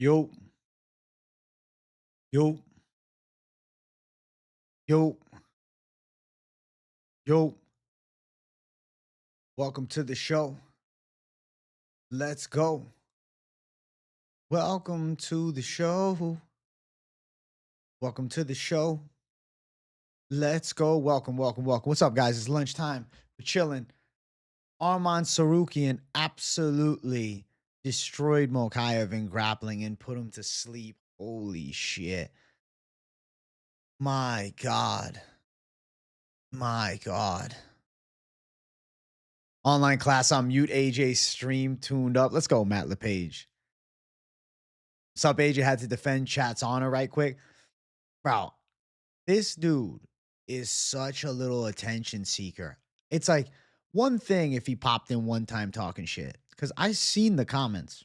Yo, yo, yo, yo. Welcome to the show. Let's go. Welcome to the show. Welcome to the show. Let's go. Welcome, welcome, welcome. What's up, guys? It's lunchtime. We're chilling. Arman Tsarukyan absolutely destroyed Mokaev in grappling and put him to sleep. Holy shit. My God. My God. Online class on mute. AJ stream tuned up. Let's go, Matt LePage. What's up, AJ? Had to defend chat's honor right quick. Bro, this dude is such a little attention seeker. It's like one thing if he popped in one time talking shit, because I seen the comments.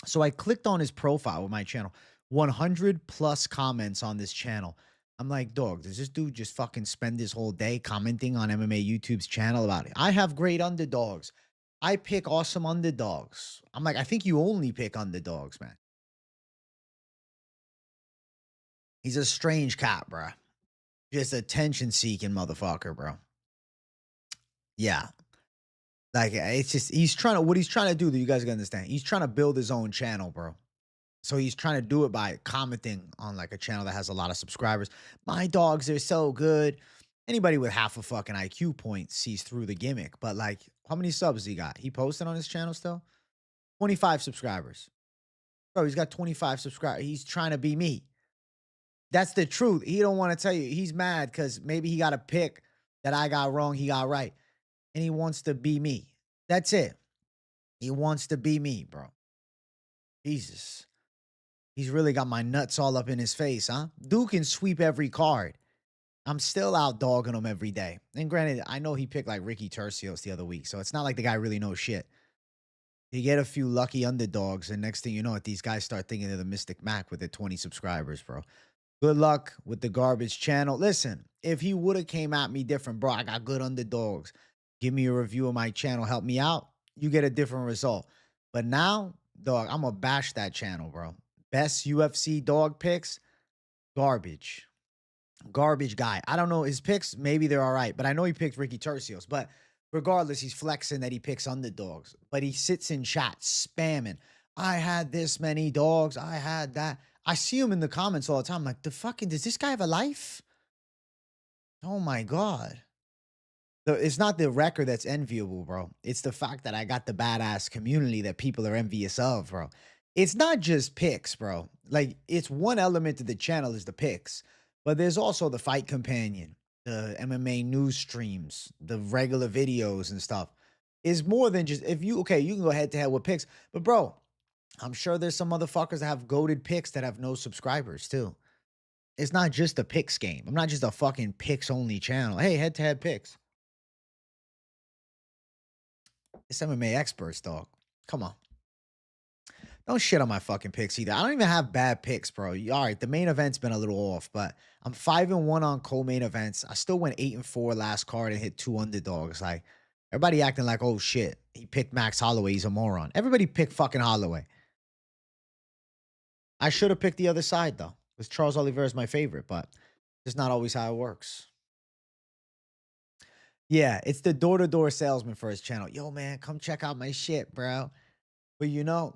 So I clicked on his profile with my channel. 100 plus comments on this channel. I'm like, dog, does this dude just fucking spend his whole day commenting on MMA YouTube's channel about it? I have great underdogs. I pick awesome underdogs. I'm like, I think you only pick underdogs, man. He's a strange cat, bro. Just attention seeking motherfucker, bro. Yeah. Like it's just he's trying to what he's trying to do that you guys can understand. He's trying to build his own channel, bro. So he's trying to do it by commenting on like a channel that has a lot of subscribers. My dogs are so good. Anybody with half a fucking IQ point sees through the gimmick. But like, how many subs he got? He posted on his channel still? 25 subscribers. Bro, he's got 25 subscribers. He's trying to be me. That's the truth. He don't want to tell you. He's mad because maybe he got a pick that I got wrong, he got right. And he wants to be me. That's it. He wants to be me, bro. Jesus. He's really got my nuts all up in his face, huh? Dude can sweep every card. I'm still out dogging him every day. And granted, I know he picked like Ricky Tercios the other week, so it's not like the guy really knows shit. You get a few lucky underdogs, and next thing you know it, these guys start thinking they're the Mystic Mac with their 20 subscribers, bro. Good luck with the garbage channel. Listen, if he would have came at me different, bro, I got good underdogs. Give me a review of my channel. Help me out. You get a different result. But now, dog, I'm going to bash that channel, bro. Best UFC dog picks, garbage. Garbage guy. I don't know his picks. Maybe they're all right. But I know he picked Ricky Tercios. But regardless, he's flexing that he picks underdogs. But he sits in chat spamming. I had this many dogs. I had that. I see him in the comments all the time. I'm like, does this guy have a life? Oh my God. It's not the record that's enviable, bro. It's the fact that I got the badass community that people are envious of, bro. It's not just picks, bro. Like, it's one element of the channel is the picks, but there's also the fight companion, the MMA news streams, the regular videos and stuff. Is more than just if you you can go head to head with picks, but bro, I'm sure there's some motherfuckers that have goated picks that have no subscribers too. It's not just a picks game. I'm not just a fucking picks only channel. Hey, head to head picks. It's MMA experts, dog. Come on. Don't shit on my fucking picks either. I don't even have bad picks, bro. All right, the main event's been a little off, but I'm 5-1 on co-main events. I still went 8-4 last card and hit 2 underdogs. Like, everybody acting like, oh shit, he picked Max Holloway. He's a moron. Everybody picked fucking Holloway. I should have picked the other side, though, because Charles Oliveira is my favorite, but it's not always how it works. Yeah, it's the door-to-door salesman for his channel. Yo, man, come check out my shit, bro. But you know,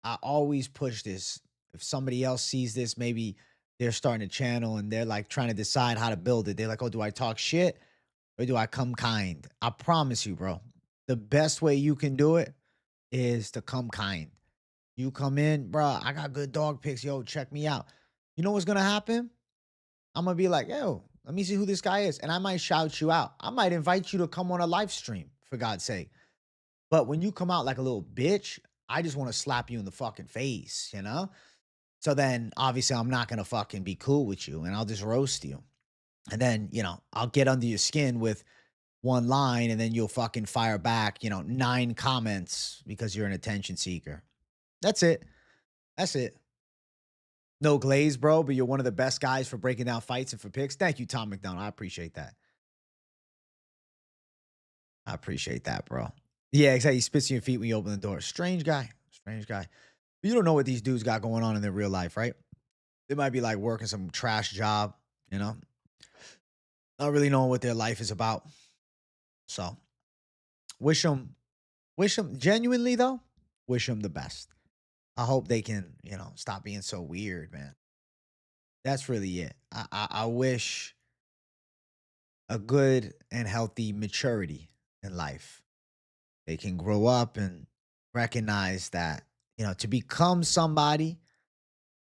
I always push this. If somebody else sees this, maybe they're starting a channel and they're like trying to decide how to build it. They're like, oh, do I talk shit or do I come kind? I promise you, bro, the best way you can do it is to come kind. You come in, bro, I got good dog picks. Yo, check me out. You know what's going to happen? I'm going to be like, yo, let me see who this guy is. And I might shout you out. I might invite you to come on a live stream, for God's sake. But when you come out like a little bitch, I just want to slap you in the fucking face, you know? So then obviously I'm not going to fucking be cool with you and I'll just roast you. And then, I'll get under your skin with one line and then you'll fucking fire back, 9 comments because you're an attention seeker. That's it. That's it. No glaze, bro, but you're one of the best guys for breaking down fights and for picks. Thank you, Tom McDonald. I appreciate that. I appreciate that, bro. Yeah, exactly. He spits in your feet when you open the door. Strange guy. Strange guy. You don't know what these dudes got going on in their real life, right? They might be like working some trash job, you know, not really knowing what their life is about. So wish them, wish them genuinely though, wish them the best. I hope they can, stop being so weird, man. That's really it. I wish a good and healthy maturity in life. They can grow up and recognize that, to become somebody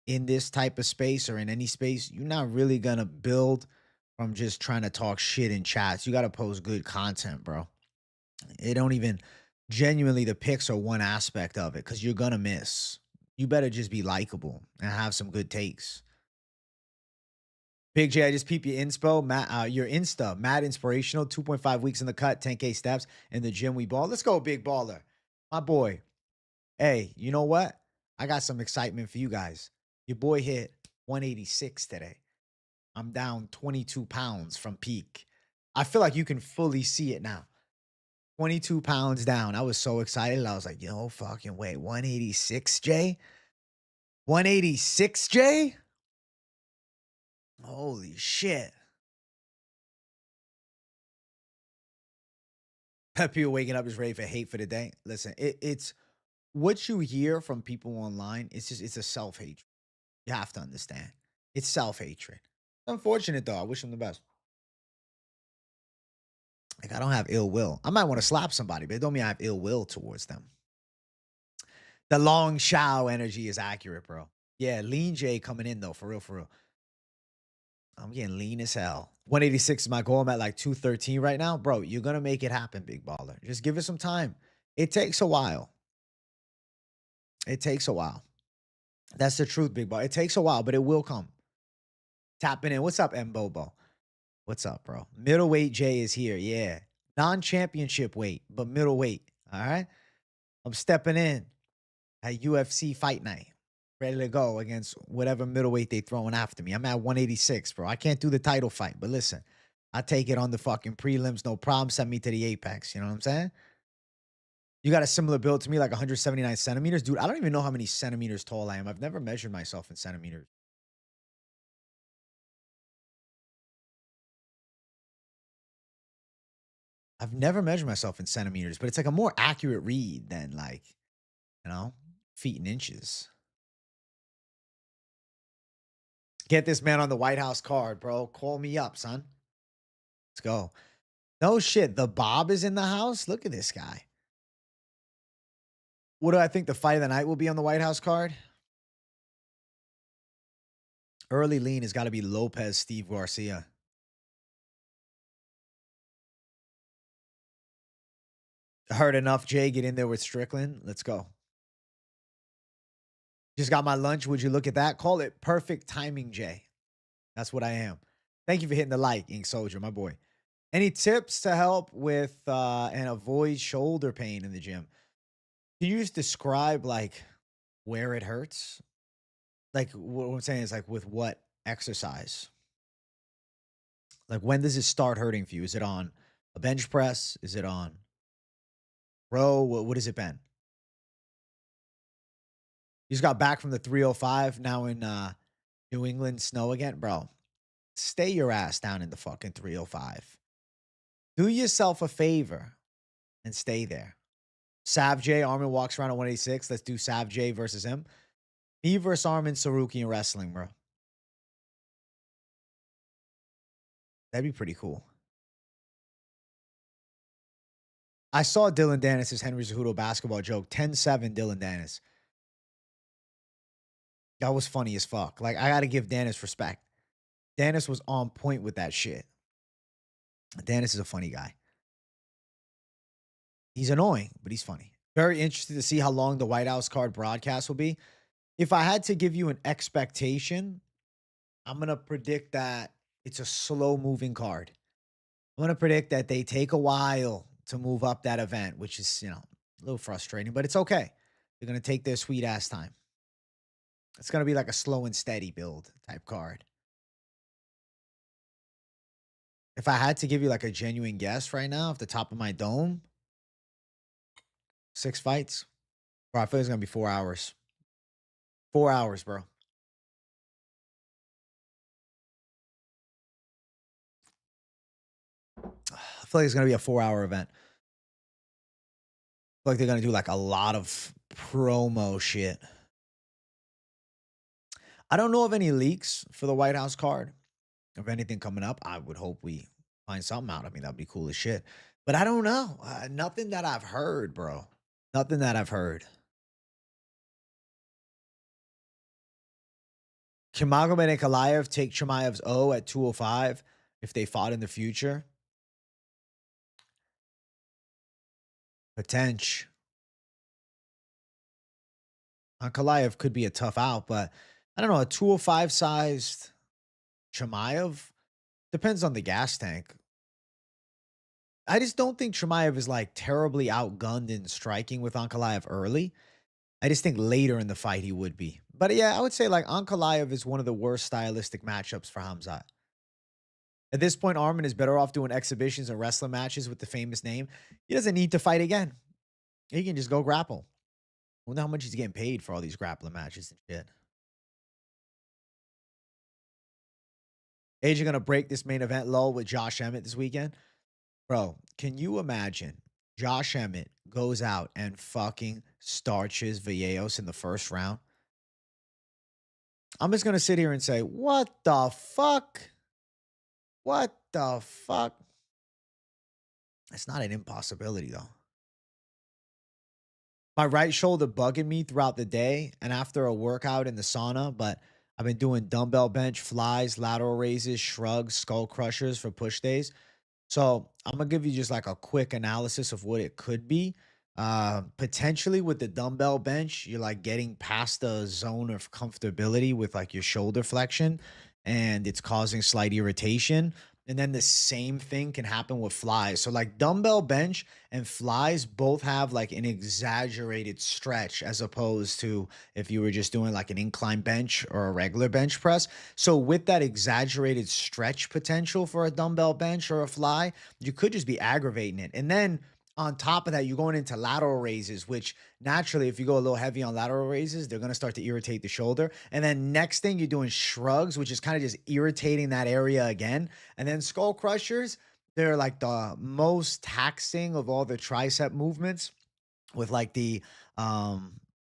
in this type of space or in any space, you're not really gonna build from just trying to talk shit in chats. You gotta post good content, bro. It don't even genuinely the pics are one aspect of it because you're gonna miss. You better just be likable and have some good takes. Big J, I just peep your inspo, your Insta, mad inspirational, 2.5 weeks in the cut, 10K steps in the gym. We ball. Let's go, big baller. My boy. Hey, you know what? I got some excitement for you guys. Your boy hit 186 today. I'm down 22 pounds from peak. I feel like you can fully see it now. 22 pounds down. I was so excited. I was like, yo, fucking wait, 186, J? 186, J? Holy shit. People waking up is ready for hate for the day. Listen, it's what you hear from people online. It's a self hatred. You have to understand. It's self hatred. Unfortunate though. I wish them the best. Like I don't have ill will. I might want to slap somebody, but it don't mean I have ill will towards them. The long Shao energy is accurate, bro. Yeah, lean J coming in though, for real, for real. I'm getting lean as hell. 186 is my goal. I'm at like 213 right now. Bro, you're gonna make it happen, big baller. Just give it some time. It takes a while. It takes a while. That's the truth, big baller. It takes a while, but it will come. Tapping in. What's up, Mbobo? What's up, bro? Middleweight J is here. Yeah. Non-championship weight, but middleweight. All right. I'm stepping in at UFC fight night. Ready to go against whatever middleweight they throwing after me. I'm at 186, bro. I can't do the title fight, but listen, I take it on the fucking prelims, no problem. Send me to the apex. You know what I'm saying? You got a similar build to me, like 179 centimeters. Dude, I don't even know how many centimeters tall I am. I've never measured myself in centimeters. I've never measured myself in centimeters, but it's like a more accurate read than like, you know, feet and inches. Get this man on the White House card, bro. Call me up, son. Let's go. No shit. The Bob is in the house. Look at this guy. What do I think the fight of the night will be on the White House card? Early lean has got to be Lopez, Steve Garcia. Heard enough, Jay. Get in there with Strickland. Let's go. Just got my lunch. Would you look at that? Call it perfect timing, Jay. That's what I am. Thank you for hitting the like, Ink Soldier, my boy. Any tips to help with and avoid shoulder pain in the gym? Can you just describe like where it hurts? Like what I'm saying is like with what exercise? Like when does it start hurting for you? Is it on a bench press? Is it on row? What has it been? You just got back from the 305 now in New England snow again, bro. Stay your ass down in the fucking 305. Do yourself a favor and stay there. Sav J, Armin walks around at 186. Let's do Sav J versus him. Me versus Armin Tsarukyan wrestling, bro. That'd be pretty cool. I saw Dylan Dennis's Henry Cejudo basketball joke. 10-7 Dylan Dennis. That was funny as fuck. Like, I got to give Dennis respect. Dennis was on point with that shit. Dennis is a funny guy. He's annoying, but he's funny. Very interested to see how long the White House card broadcast will be. If I had to give you an expectation, I'm going to predict that it's a slow moving card. I'm going to predict that they take a while to move up that event, which is, a little frustrating, but it's okay. They're going to take their sweet ass time. It's going to be like a slow and steady build type card. If I had to give you like a genuine guess right now off the top of my dome, 6 fights. Bro, I feel it's going to be 4 hours. 4 hours, bro. I feel like it's gonna be a 4 hour event. I feel like they're gonna do like a lot of promo shit. I don't know of any leaks for the White House card. Of anything coming up, I would hope we find something out. I mean, that'd be cool as shit. But I don't know. Nothing that I've heard, bro. Nothing that I've heard. Can Magomed and Kalayev take Chimaev's O at 205 if they fought in the future? Potential. Kalayev could be a tough out, but I don't know. A 205 sized Chimaev depends on the gas tank. I just don't think Chimaev is like terribly outgunned in striking with Ankalaev early. I just think later in the fight he would be. But yeah, I would say like Ankalaev is one of the worst stylistic matchups for Hamzat. At this point, Armin is better off doing exhibitions and wrestling matches with the famous name. He doesn't need to fight again. He can just go grapple. I wonder how much he's getting paid for all these grappling matches and shit. Age are gonna break this main event lull with Josh Emmett this weekend. Bro, can you imagine Josh Emmett goes out and fucking starches Vallejos in the first round? I'm just gonna sit here and say, what the fuck? What the fuck? It's not an impossibility though. My right shoulder bugging me throughout the day and after a workout in the sauna, but I've been doing dumbbell bench, flies, lateral raises, shrugs, skull crushers for push days. So I'm gonna give you just like a quick analysis of what it could be. Potentially with the dumbbell bench, you're like getting past the zone of comfortability with like your shoulder flexion, and it's causing slight irritation. And then the same thing can happen with flies. So like dumbbell bench and flies both have like an exaggerated stretch as opposed to if you were just doing like an incline bench or a regular bench press. So with that exaggerated stretch potential for a dumbbell bench or a fly, you could just be aggravating it. And then on top of that, you're going into lateral raises, which naturally, if you go a little heavy on lateral raises, they're going to start to irritate the shoulder. And then next thing, you're doing shrugs, which is kind of just irritating that area again. And then skull crushers, they're like the most taxing of all the tricep movements with like the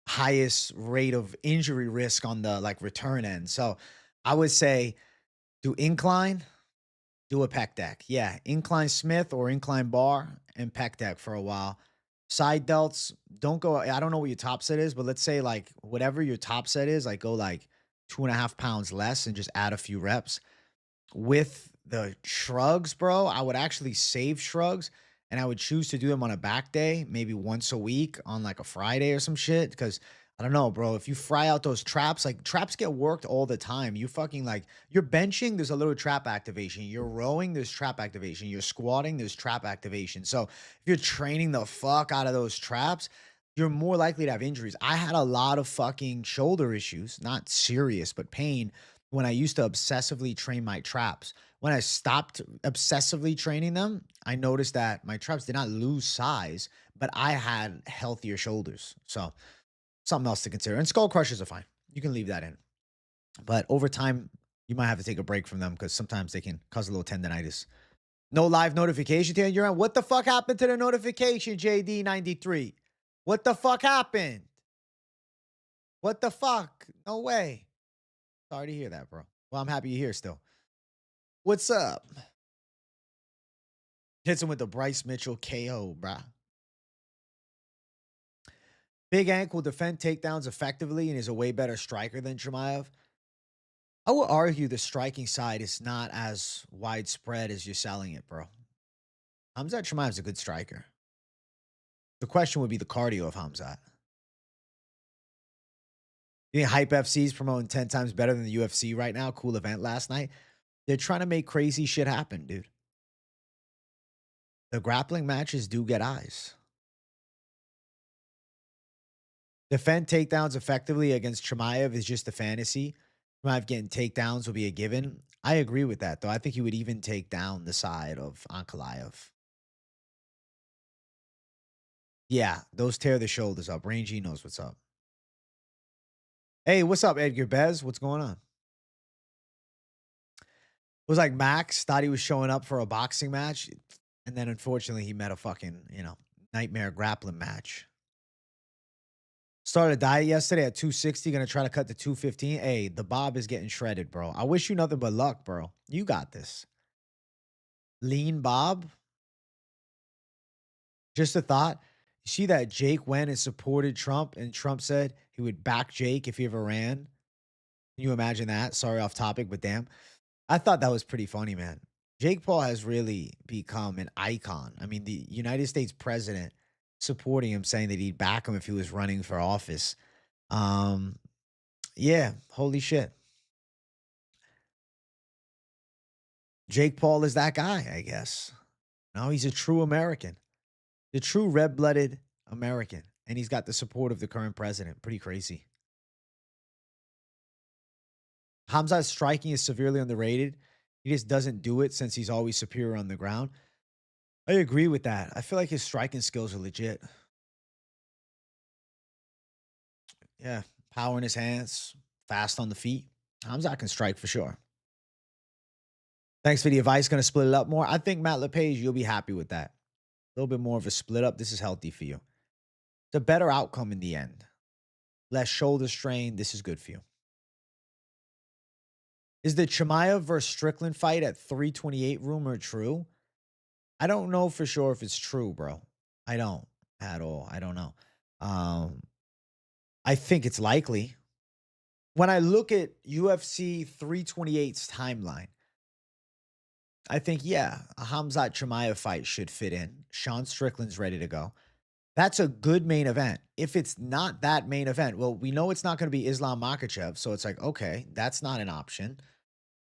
highest rate of injury risk on the like return end. So I would say do incline, do a pec deck. Yeah, incline Smith or incline bar and pec deck for a while. Side delts, don't go. I don't know what your top set is, but let's say like whatever your top set is, like go like 2.5 pounds less and just add a few reps. With the shrugs, bro, I would actually save shrugs and I would choose to do them on a back day, maybe once a week on like a Friday or some shit. Cause I don't know, bro. If you fry out those traps, like traps get worked all the time. You fucking like you're benching, there's a little trap activation. You're rowing, there's trap activation. You're squatting, there's trap activation. So if you're training the fuck out of those traps, you're more likely to have injuries. I had a lot of fucking shoulder issues, not serious, but pain when I used to obsessively train my traps. When I stopped obsessively training them, I noticed that my traps did not lose size, but I had healthier shoulders. So something else to consider. And skull crushers are fine. You can leave that in. But over time, you might have to take a break from them because sometimes they can cause a little tendonitis. No live notification to your end. What the fuck happened to the notification, JD93? What the fuck happened? What the fuck? No way. Sorry to hear that, bro. Well, I'm happy you're here still. What's up? Hits him with the Bryce Mitchell KO, bruh. Big Ant will defend takedowns effectively and is a way better striker than Chimaev. I would argue the striking side is not as widespread as you're selling it, bro. Hamzat Chimaev's a good striker. The question would be the cardio of Hamzat. You think Hype FC's promoting 10 times better than the UFC right now? Cool event last night. They're trying to make crazy shit happen, dude. The grappling matches do get eyes. Defend takedowns effectively against Chimaev is just a fantasy. Chimaev getting takedowns will be a given. I agree with that, though. I think he would even take down the side of Ankalaev. Yeah, those tear the shoulders up. Rangy knows what's up. Hey, what's up, Edgar Bez? What's going on? It was like Max thought he was showing up for a boxing match, and then unfortunately he met a fucking, nightmare grappling match. Started a diet yesterday at 260, gonna try to cut to 215. Hey, the Bob is getting shredded, bro. I wish you nothing but luck, bro. You got this. Lean Bob. Just a thought. You see that Jake went and supported Trump, and Trump said he would back Jake if he ever ran. Can you imagine that? Sorry, off topic, but damn. I thought that was pretty funny, man. Jake Paul has really become an icon. I mean, the United States president supporting him, saying that he'd back him if he was running for office. Um, yeah, holy shit. Jake Paul is that guy, I guess. No, he's a true American, the true red blooded American. And he's got the support of the current president. Pretty crazy. Hamza's striking is severely underrated. He just doesn't do it since he's always superior on the ground. I agree with that. I feel like his striking skills are legit. Yeah, power in his hands, fast on the feet. Hamzat can strike for sure. Thanks for the advice. Going to split it up more. I think Matt LePage, you'll be happy with that. A little bit more of a split up. This is healthy for you. It's a better outcome in the end. Less shoulder strain. This is good for you. Is the Chimaev versus Strickland fight at 328 rumor true? I don't know for sure if it's true, bro. I don't at all. I don't know. I think it's likely. When I look at UFC 328's timeline, I think, yeah, a Hamzat Chimaev fight should fit in. Sean Strickland's ready to go. That's a good main event. If it's not that main event, well, we know it's not going to be Islam Makhachev. So it's like, okay, that's not an option.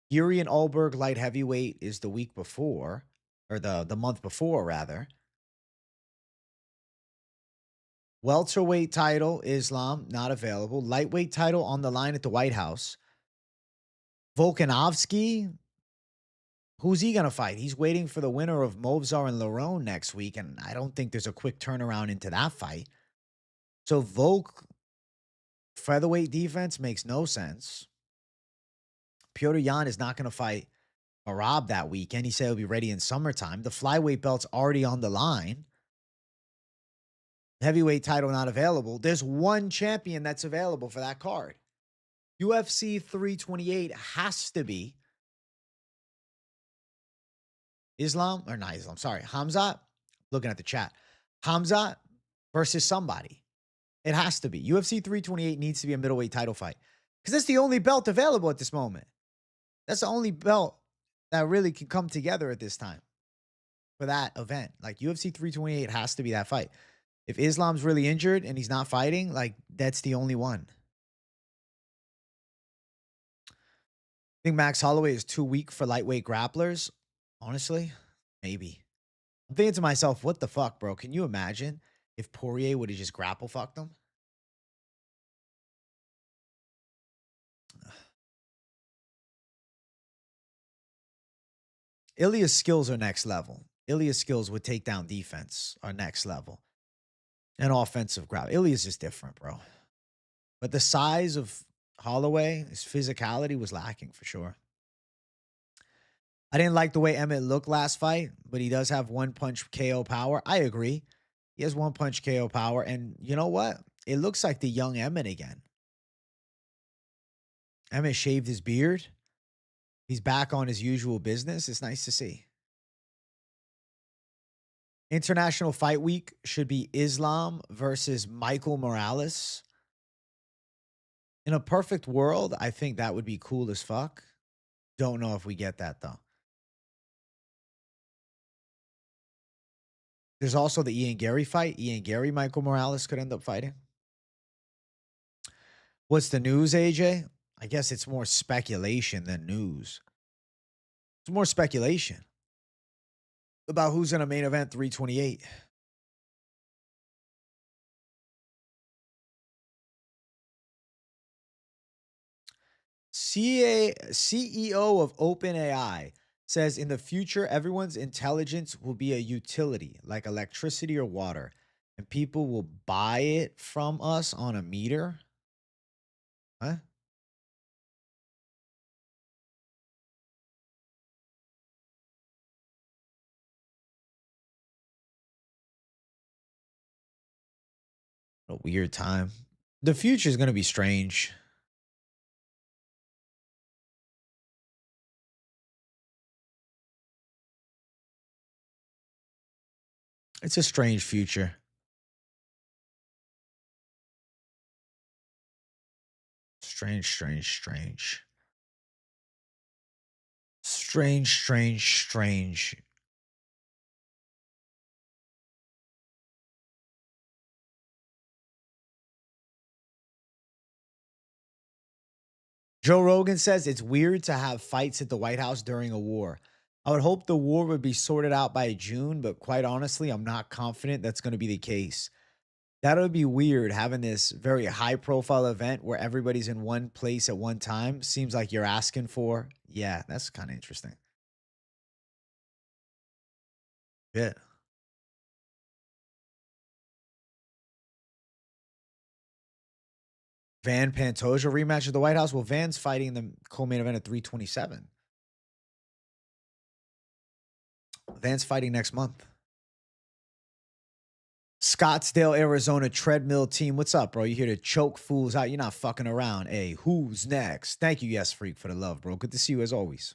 Yuri and Ulberg light heavyweight is the week before, or the month before, rather. Welterweight title, Islam, not available. Lightweight title on the line at the White House. Volkanovski, who's he going to fight? He's waiting for the winner of Movzar and Lerone next week, and I don't think there's a quick turnaround into that fight. So Volk, featherweight defense makes no sense. Piotr Jan is not going to fight Marab that weekend. He said he'll be ready in summertime. The flyweight belt's already on the line. Heavyweight title not available. There's one champion that's available for that card. UFC 328 has to be Islam, or not Islam, sorry, Hamzat. Looking at the chat. Hamzat versus somebody. It has to be. UFC 328 needs to be a middleweight title fight because that's the only belt available at this moment. That's the only belt that really can come together at this time for that event. Like UFC 328 has to be that fight. If Islam's really injured and he's not fighting, like that's the only one. I think Max Holloway is too weak for lightweight grapplers. Honestly, maybe. I'm thinking to myself, what the fuck, bro? Can you imagine if Poirier would have just grapple fucked him? Ilya's skills are next level. Ilya's skills with takedown defense are next level. And offensive grab. Ilya's just different, bro. But the size of Holloway, his physicality was lacking for sure. I didn't like the way Emmett looked last fight, but he does have one punch KO power. I agree. He has one punch KO power. And you know what? It looks like the young Emmett again. Emmett shaved his beard. He's back on his usual business. It's nice to see. International Fight Week should be Islam versus Michael Morales. In a perfect world, I think that would be cool as fuck. Don't know if we get that though. There's also the Ian Gary fight. Ian Gary, Michael Morales could end up fighting. What's the news, AJ? I guess it's more speculation than news. It's more speculation about who's in a main event 328. CEO of OpenAI says in the future, everyone's intelligence will be a utility like electricity or water, and people will buy it from us on a meter. Huh? A weird time. The future is going to be strange. It's a strange future. Strange, strange, strange. Strange, strange, strange. Joe Rogan says it's weird to have fights at the White House during a war. I would hope the war would be sorted out by June, but quite honestly, I'm not confident that's going to be the case. That would be weird having this very high profile event where everybody's in one place at one time. Seems like you're asking for. Yeah, that's kind of interesting. Yeah. Van Pantoja rematch at the White House. Well, Van's fighting the co-main event at 327. Van's fighting next month. Scottsdale, Arizona treadmill team. What's up, bro? You here to choke fools out? You're not fucking around. Hey, who's next? Thank you, Yes Freak, for the love, bro. Good to see you as always.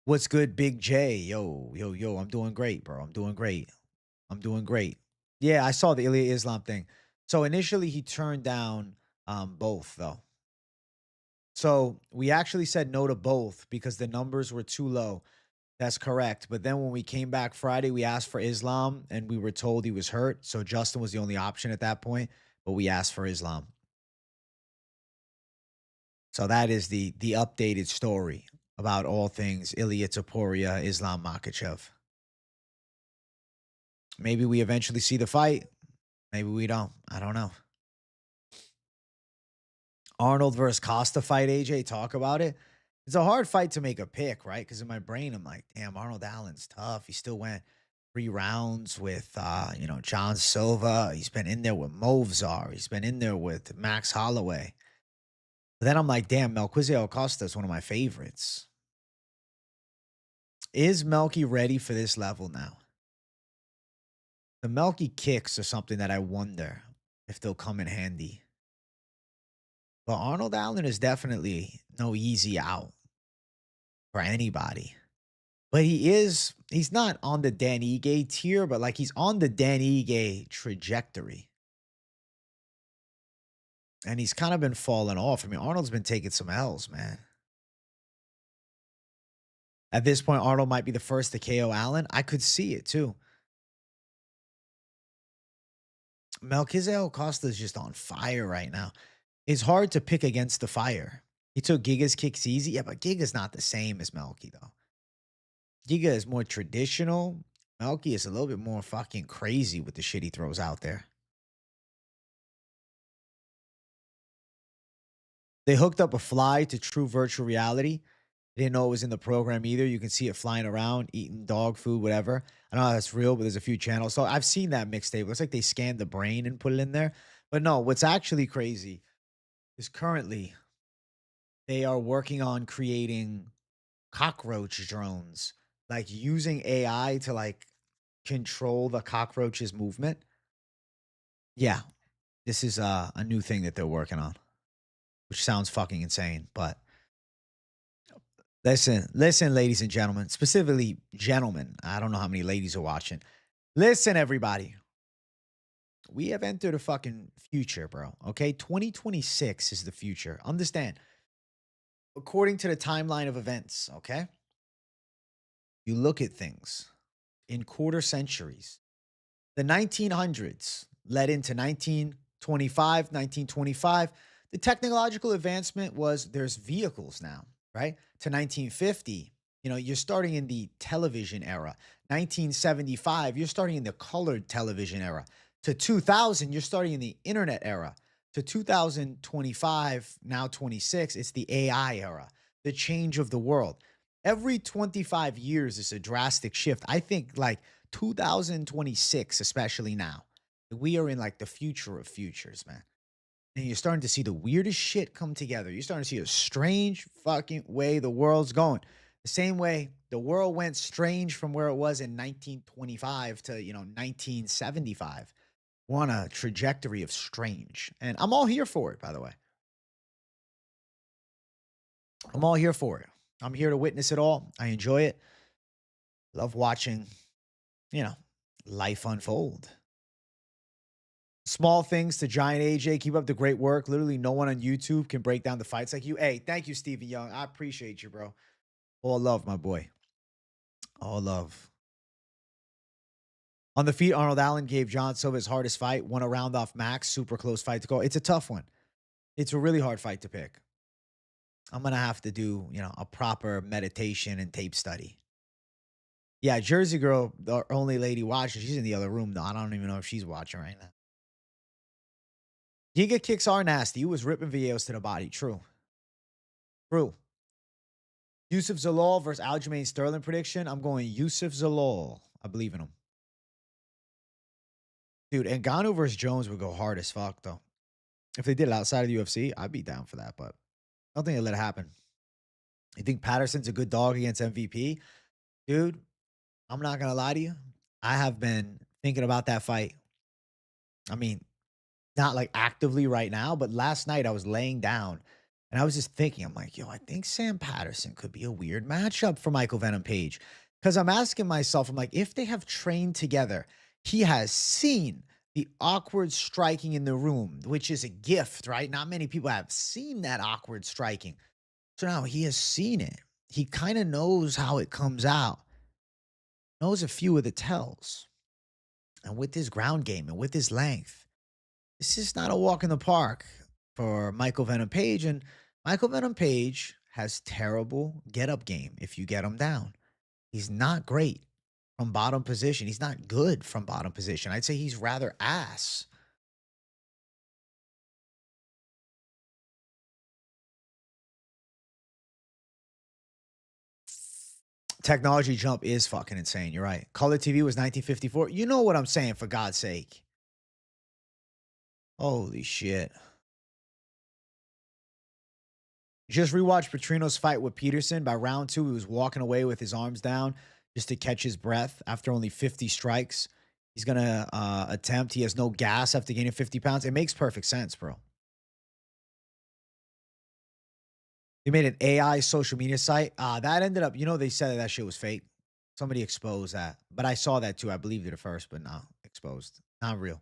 What's good, Big J? Yo, yo, yo. I'm doing great, bro. I'm doing great. I'm doing great. Yeah, I saw the Ilya Islam thing. So initially he turned down both though. So we actually said no to both because the numbers were too low. That's correct. But then when we came back Friday, we asked for Islam and we were told he was hurt. So Justin was the only option at that point, but we asked for Islam. So that is the updated story about all things Ilya Taporia, Islam Makhachev. Maybe we eventually see the fight. Maybe we don't. I don't know. Arnold versus Costa fight, AJ, talk about it. It's a hard fight to make a pick, right? Because in my brain, I'm like, damn, Arnold Allen's tough. He still went 3 rounds with John Silva. He's been in there with Movzar. He's been in there with Max Holloway. But then I'm like, damn, Melquizael Acosta is one of my favorites. Is Melky ready for this level now? The Melky kicks are something that I wonder if they'll come in handy. But Arnold Allen is definitely no easy out for anybody. But he's not on the Dan Ige tier, but like he's on the Dan Ige trajectory. And he's kind of been falling off. I mean, Arnold's been taking some L's, man. At this point, Arnold might be the first to KO Allen. I could see it too. Melquizael Costa is just on fire right now. It's hard to pick against the fire. He took Giga's kicks easy. Yeah, but Giga's not the same as Melky, though. Giga is more traditional. Melky is a little bit more fucking crazy with the shit he throws out there. They hooked up a fly to true virtual reality. Didn't know it was in the program either. You can see it flying around, eating dog food, whatever. I don't know how that's real, but there's a few channels. So I've seen that mixtape. Looks like they scanned the brain and put it in there. But no, what's actually crazy is currently they are working on creating cockroach drones, like using AI to like control the cockroach's movement. Yeah, this is a new thing that they're working on, which sounds fucking insane. But listen, ladies and gentlemen, specifically gentlemen. I don't know how many ladies are watching. Listen, everybody. We have entered a fucking future, bro. Okay. 2026 is the future. Understand? According to the timeline of events, okay? You look at things in quarter centuries. The 1900s led into 1925, 1925. The technological advancement was there's vehicles now, right? To 1950, you're starting in the television era. 1975, you're starting in the colored television era. To 2000, you're starting in the internet era. To 2025, now 26, it's the AI era, the change of the world. Every 25 years is a drastic shift. I think like 2026, especially now, we are in like the future of futures, man. and you're starting to see the weirdest shit come together. You're starting to see a strange fucking way the world's going. The same way the world went strange from where it was in 1925 to, 1975. We're on a trajectory of strange. And I'm all here for it, by the way. I'm all here for it. I'm here to witness it all. I enjoy it. Love watching, life unfold. Small things to giant AJ. Keep up the great work. Literally, no one on YouTube can break down the fights like you. Hey, thank you, Stephen Young. I appreciate you, bro. All love, my boy. All love. On the feet, Arnold Allen gave John Silva his hardest fight. Won a round off Max. Super close fight to go. It's a tough one. It's a really hard fight to pick. I'm going to have to do, a proper meditation and tape study. Yeah, Jersey Girl, the only lady watching. She's in the other room, though. I don't even know if she's watching right now. Giga kicks are nasty. He was ripping Villegas to the body. True. Yusuf Zalal versus Aljamain Sterling prediction. I'm going Yusuf Zalal. I believe in him. Dude, Ngannou versus Jones would go hard as fuck, though. If they did it outside of the UFC, I'd be down for that, but I don't think they'll let it happen. You think Patterson's a good dog against MVP? Dude, I'm not going to lie to you. I have been thinking about that fight. I mean, not like actively right now, but last night I was laying down and I was just thinking, I'm like, I think Sam Patterson could be a weird matchup for Michael Venom Page. Because I'm asking myself, I'm like, if they have trained together, he has seen the awkward striking in the room, which is a gift, right? Not many people have seen that awkward striking. So now he has seen it. He kind of knows how it comes out, knows a few of the tells. And with his ground game and with his length, this is not a walk in the park for Michael Venom Page. And Michael Venom Page has terrible get-up game if you get him down. He's not great from bottom position. He's not good from bottom position. I'd say he's rather ass. Technology jump is fucking insane. You're right. Color TV was 1954. You know what I'm saying, for God's sake. Holy shit. Just rewatched Petrino's fight with Peterson. By round 2, he was walking away with his arms down just to catch his breath after only 50 strikes. He's going to attempt. He has no gas after gaining 50 pounds. It makes perfect sense, bro. They made an AI social media site. That ended up, they said that shit was fake. Somebody exposed that. But I saw that too. I believed it at first, but no, exposed. Not real.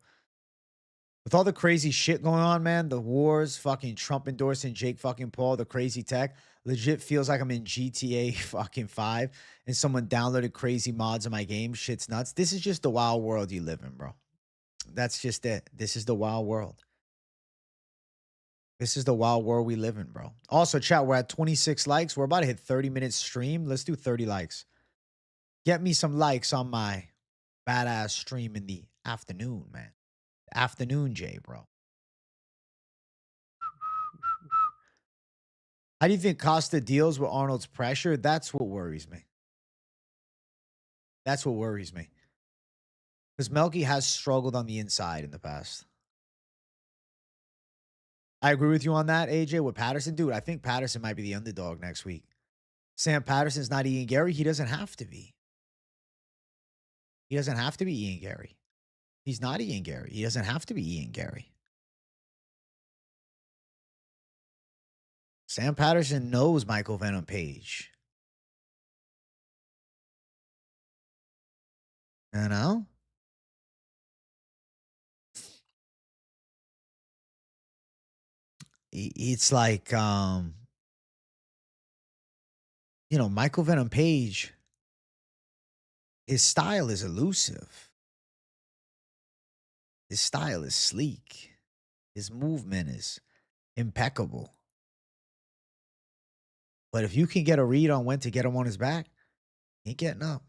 With all the crazy shit going on, man, the wars, fucking Trump endorsing Jake fucking Paul, the crazy tech, legit feels like I'm in GTA fucking 5 and someone downloaded crazy mods in my game. Shit's nuts. This is just the wild world you live in, bro. That's just it. This is the wild world. This is the wild world we live in, bro. Also, chat, we're at 26 likes. We're about to hit 30-minute stream. Let's do 30 likes. Get me some likes on my badass stream in the afternoon, man. Afternoon, Jay, bro. How do you think Costa deals with Arnold's pressure? That's what worries me. That's what worries me. Because Melky has struggled on the inside in the past. I agree with you on that, AJ, with Patterson. Dude, I think Patterson might be the underdog next week. Sam Patterson's not Ian Gary. He doesn't have to be. He doesn't have to be Ian Gary. He's not Ian Gary. He doesn't have to be Ian Gary. Sam Patterson knows Michael Venom Page. You know? It's like, Michael Venom Page, his style is elusive. His style is sleek. His movement is impeccable. But if you can get a read on when to get him on his back, he ain't getting up.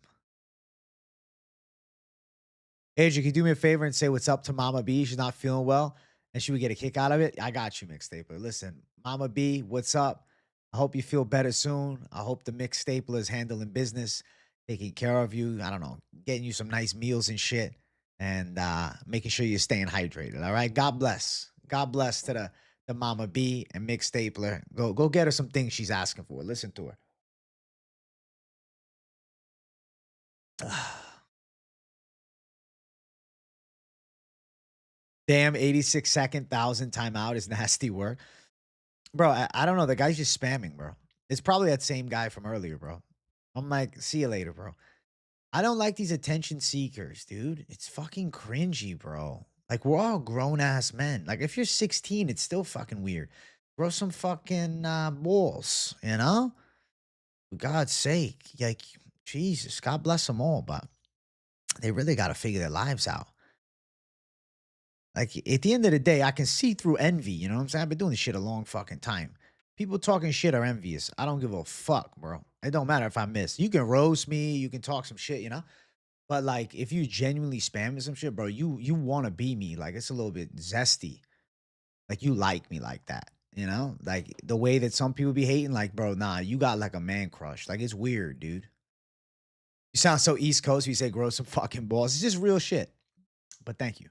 AJ, can you do me a favor and say what's up to Mama B? She's not feeling well, and she would get a kick out of it. I got you, Mixtaper. Listen, Mama B, what's up? I hope you feel better soon. I hope the Mixtaper is handling business, taking care of you. I don't know, getting you some nice meals and shit, and making sure you're staying hydrated. All right. God bless. God bless to the Mama B and Mick Stapler. Go get her some things she's asking for. Listen to her. Damn, 86-second 1,000 timeout is nasty work. Bro, I don't know. The guy's just spamming, bro. It's probably that same guy from earlier, bro. I'm like, see you later, bro. I don't like these attention seekers, dude. It's fucking cringy, bro. Like, we're all grown ass men. Like, if you're 16, it's still fucking weird. Grow some fucking balls, you know? For God's sake. Like, Jesus, God bless them all, but they really got to figure their lives out. Like, at the end of the day, I can see through envy. You know what I'm saying? I've been doing this shit a long fucking time. People talking shit are envious. I don't give a fuck, bro. It don't matter if I miss. You can roast me. You can talk some shit, you know? But, like, if you genuinely spamming some shit, bro, you wanna be me. Like, it's a little bit zesty. Like, you like me like that, you know? Like, the way that some people be hating, like, bro, nah, you got, like, a man crush. Like, it's weird, dude. You sound so East Coast when you say grow some fucking balls. It's just real shit. But thank you.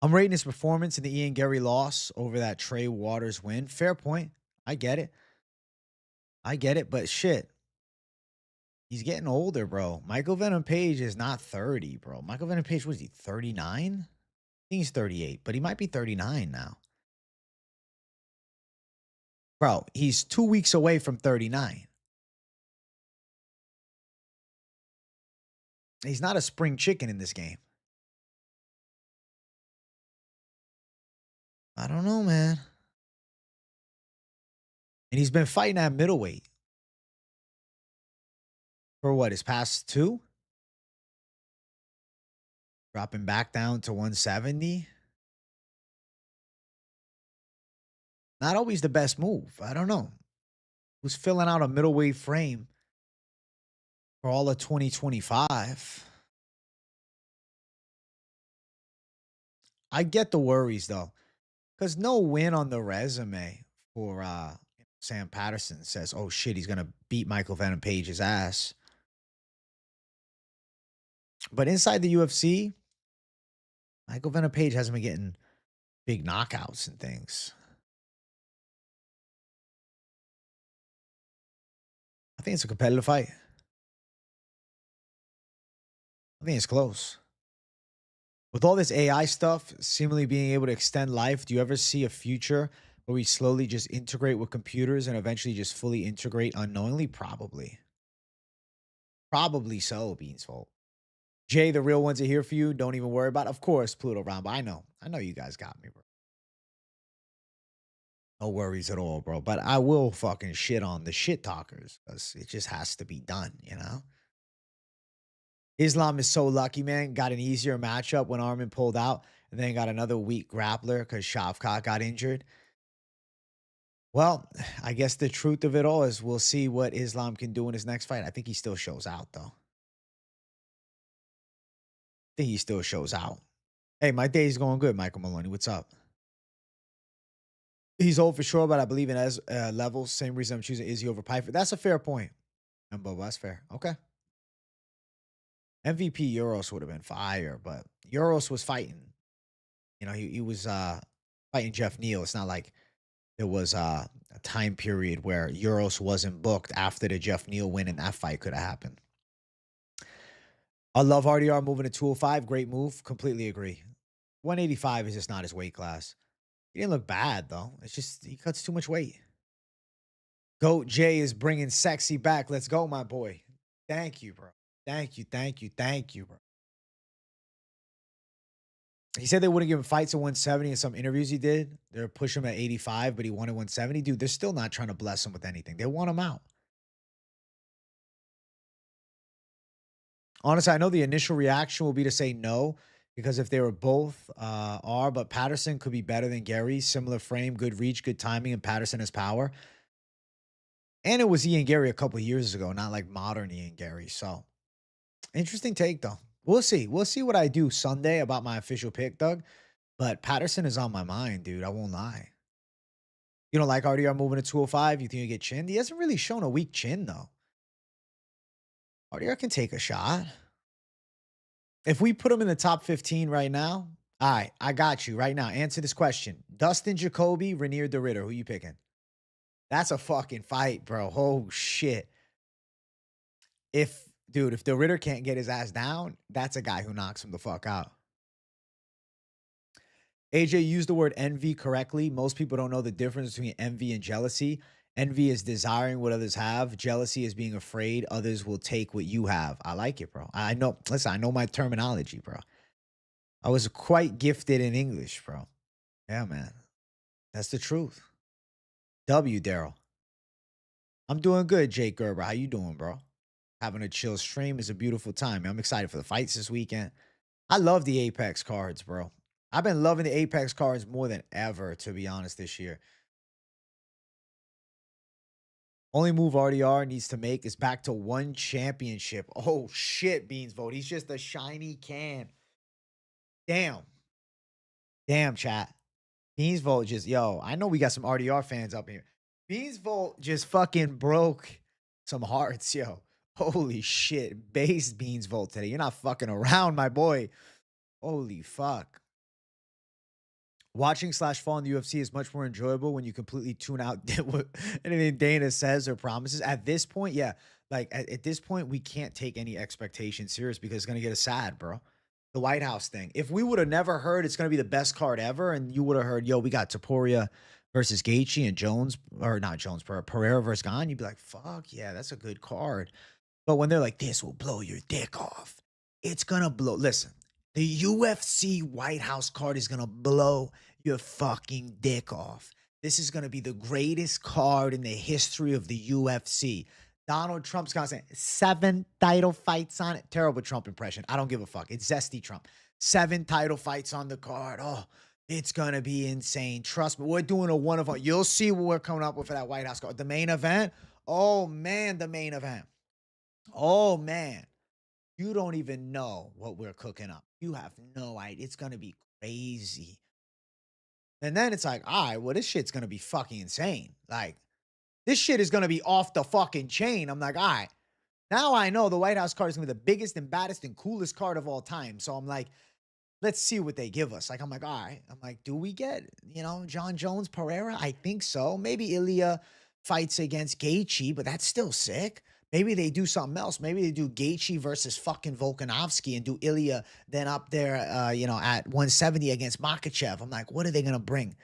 I'm rating his performance in the Ian Gary loss over that Trey Waters win. Fair point. I get it. I get it, but shit. He's getting older, bro. Michael Venom Page is not 30, bro. Michael Venom Page, was he, 39? I think he's 38, but he might be 39 now. Bro, he's 2 weeks away from 39. He's not a spring chicken in this game. I don't know, man. And he's been fighting at middleweight for what, his past two? Dropping back down to 170. Not always the best move. I don't know. Who's filling out a middleweight frame for all of 2025? I get the worries though, because no win on the resume for Sam Patterson says, oh shit, he's gonna beat Michael Venom Page's ass. But inside the UFC, Michael Venom Page hasn't been getting big knockouts and things. I think it's a competitive fight. I think it's close. With all this AI stuff seemingly being able to extend life, do you ever see a future where we slowly just integrate with computers and eventually just fully integrate unknowingly? Probably. Probably so, Beans Fault. Jay, the real ones are here for you. Don't even worry about it. Of course, Pluto Ramba. I know. I know you guys got me, bro. No worries at all, bro. But I will fucking shit on the shit talkers because it just has to be done, you know? Islam is so lucky, man. Got an easier matchup when Armin pulled out, and then got another weak grappler because Shavkat got injured. Well, I guess the truth of it all is we'll see what Islam can do in his next fight. I think he still shows out, though. I think he still shows out. Hey, my day's going good, Michael Maloney. What's up? He's old for sure, but I believe in as levels. Same reason I'm choosing Izzy over Piper. That's a fair point. And Boba, that's fair. Okay. MVP Euros would have been fire, but Euros was fighting. You know, he was fighting Jeff Neal. It's not like there was a time period where Euros wasn't booked after the Jeff Neal win, and that fight could have happened. I love RDR moving to 205. Great move. Completely agree. 185 is just not his weight class. He didn't look bad, though. It's just he cuts too much weight. Goat Jay is bringing sexy back. Let's go, my boy. Thank you, bro. Thank you, thank you, thank you, bro. He said they wouldn't give him fights at 170 in some interviews he did. They're pushing him at 85, but he wanted 170. Dude, they're still not trying to bless him with anything. They want him out. Honestly, I know the initial reaction will be to say no, because if they were both but Patterson could be better than Gary. Similar frame, good reach, good timing, and Patterson has power. And it was Ian Gary a couple years ago, not like modern Ian Gary. So interesting take, though. We'll see. We'll see what I do Sunday about my official pick, Doug. But Patterson is on my mind, dude. I won't lie. You don't like RDR moving to 205? You think you get chinned? He hasn't really shown a weak chin, though. RDR can take a shot. If we put him in the top 15 right now, all right, I got you right now. Answer this question. Dustin Jacoby, Rainier the Ritter. Who you picking? That's a fucking fight, bro. Oh shit. If the Ritter can't get his ass down, that's a guy who knocks him the fuck out. AJ used the word envy correctly. Most people don't know the difference between envy and jealousy. Envy is desiring what others have. Jealousy is being afraid others will take what you have. I like it, bro. I know. Listen, I know my terminology, bro. I was quite gifted in English, bro. Yeah, man. That's the truth. W, Daryl. I'm doing good, Jake Gerber. How you doing, bro? Having a chill stream is a beautiful time. I'm excited for the fights this weekend. I love the Apex cards, bro. I've been loving the Apex cards more than ever, to be honest, this year. Only move RDR needs to make is back to one championship. Oh, shit, Beans Vote. He's just a shiny can. Damn. Damn, chat. Beans Vote just, yo, I know we got some RDR fans up here. Beans Vote just fucking broke some hearts, yo. Holy shit. Base Beans Vote today. You're not fucking around, my boy. Holy fuck. Watching / following the UFC is much more enjoyable when you completely tune out anything Dana says or promises. At this point, yeah, like at this point, we can't take any expectations serious because it's gonna get us sad, bro. The White House thing. If we would have never heard it's gonna be the best card ever, and you would have heard, yo, we got Taporia versus Gaethje and Jones, or not Jones, Pereira versus Gane, you'd be like, fuck yeah, that's a good card. But when they're like, this will blow your dick off, it's gonna blow. Listen, the UFC White House card is gonna blow your fucking dick off. This is gonna be the greatest card in the history of the UFC. Donald Trump's gonna say 7 title fights on it. Terrible Trump impression. I don't give a fuck. It's zesty Trump. 7 title fights on the card. Oh, it's gonna be insane. Trust me. We're doing a one of one. You'll see what we're coming up with for that White House card. The main event. Oh man, the main event. Oh man, you don't even know what we're cooking up. You have no idea. It's gonna be crazy. And then it's like, all right, well, this shit's gonna be fucking insane. Like, this shit is gonna be off the fucking chain. I'm like, all right, now I know the White House card is gonna be the biggest and baddest and coolest card of all time. So I'm like, let's see what they give us. Like, I'm like, all right. I'm like, do we get, John Jones, Pereira? I think so. Maybe Ilya fights against Gaethje, but that's still sick. Maybe they do something else. Maybe they do Gaethje versus fucking Volkanovski and do Ilya then up there, at 170 against Makachev. I'm like, what are they going to bring?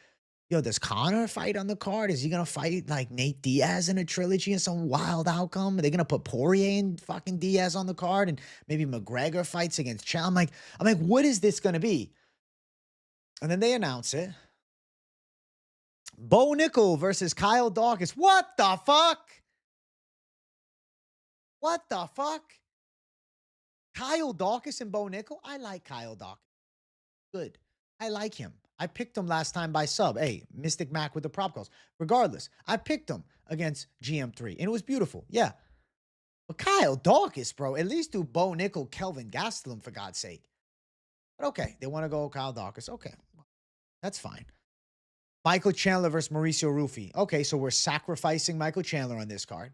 Yo, does Connor fight on the card? Is he going to fight like Nate Diaz in a trilogy and some wild outcome? Are they going to put Poirier and fucking Diaz on the card and maybe McGregor fights against Chow? I'm like, what is this going to be? And then they announce it. Bo Nickel versus Kyle Dawkins. What the fuck? What the fuck? Kyle Dawkins and Bo Nickel? I like Kyle Dawkins. Good. I like him. I picked him last time by sub. Hey, Mystic Mac with the prop calls. Regardless, I picked him against GM3, and it was beautiful. Yeah. But Kyle Dawkins, bro, at least do Bo Nickel, Kelvin Gastelum, for God's sake. But okay, they want to go Kyle Dawkins. Okay, that's fine. Michael Chandler versus Mauricio Rufy. Okay, so we're sacrificing Michael Chandler on this card.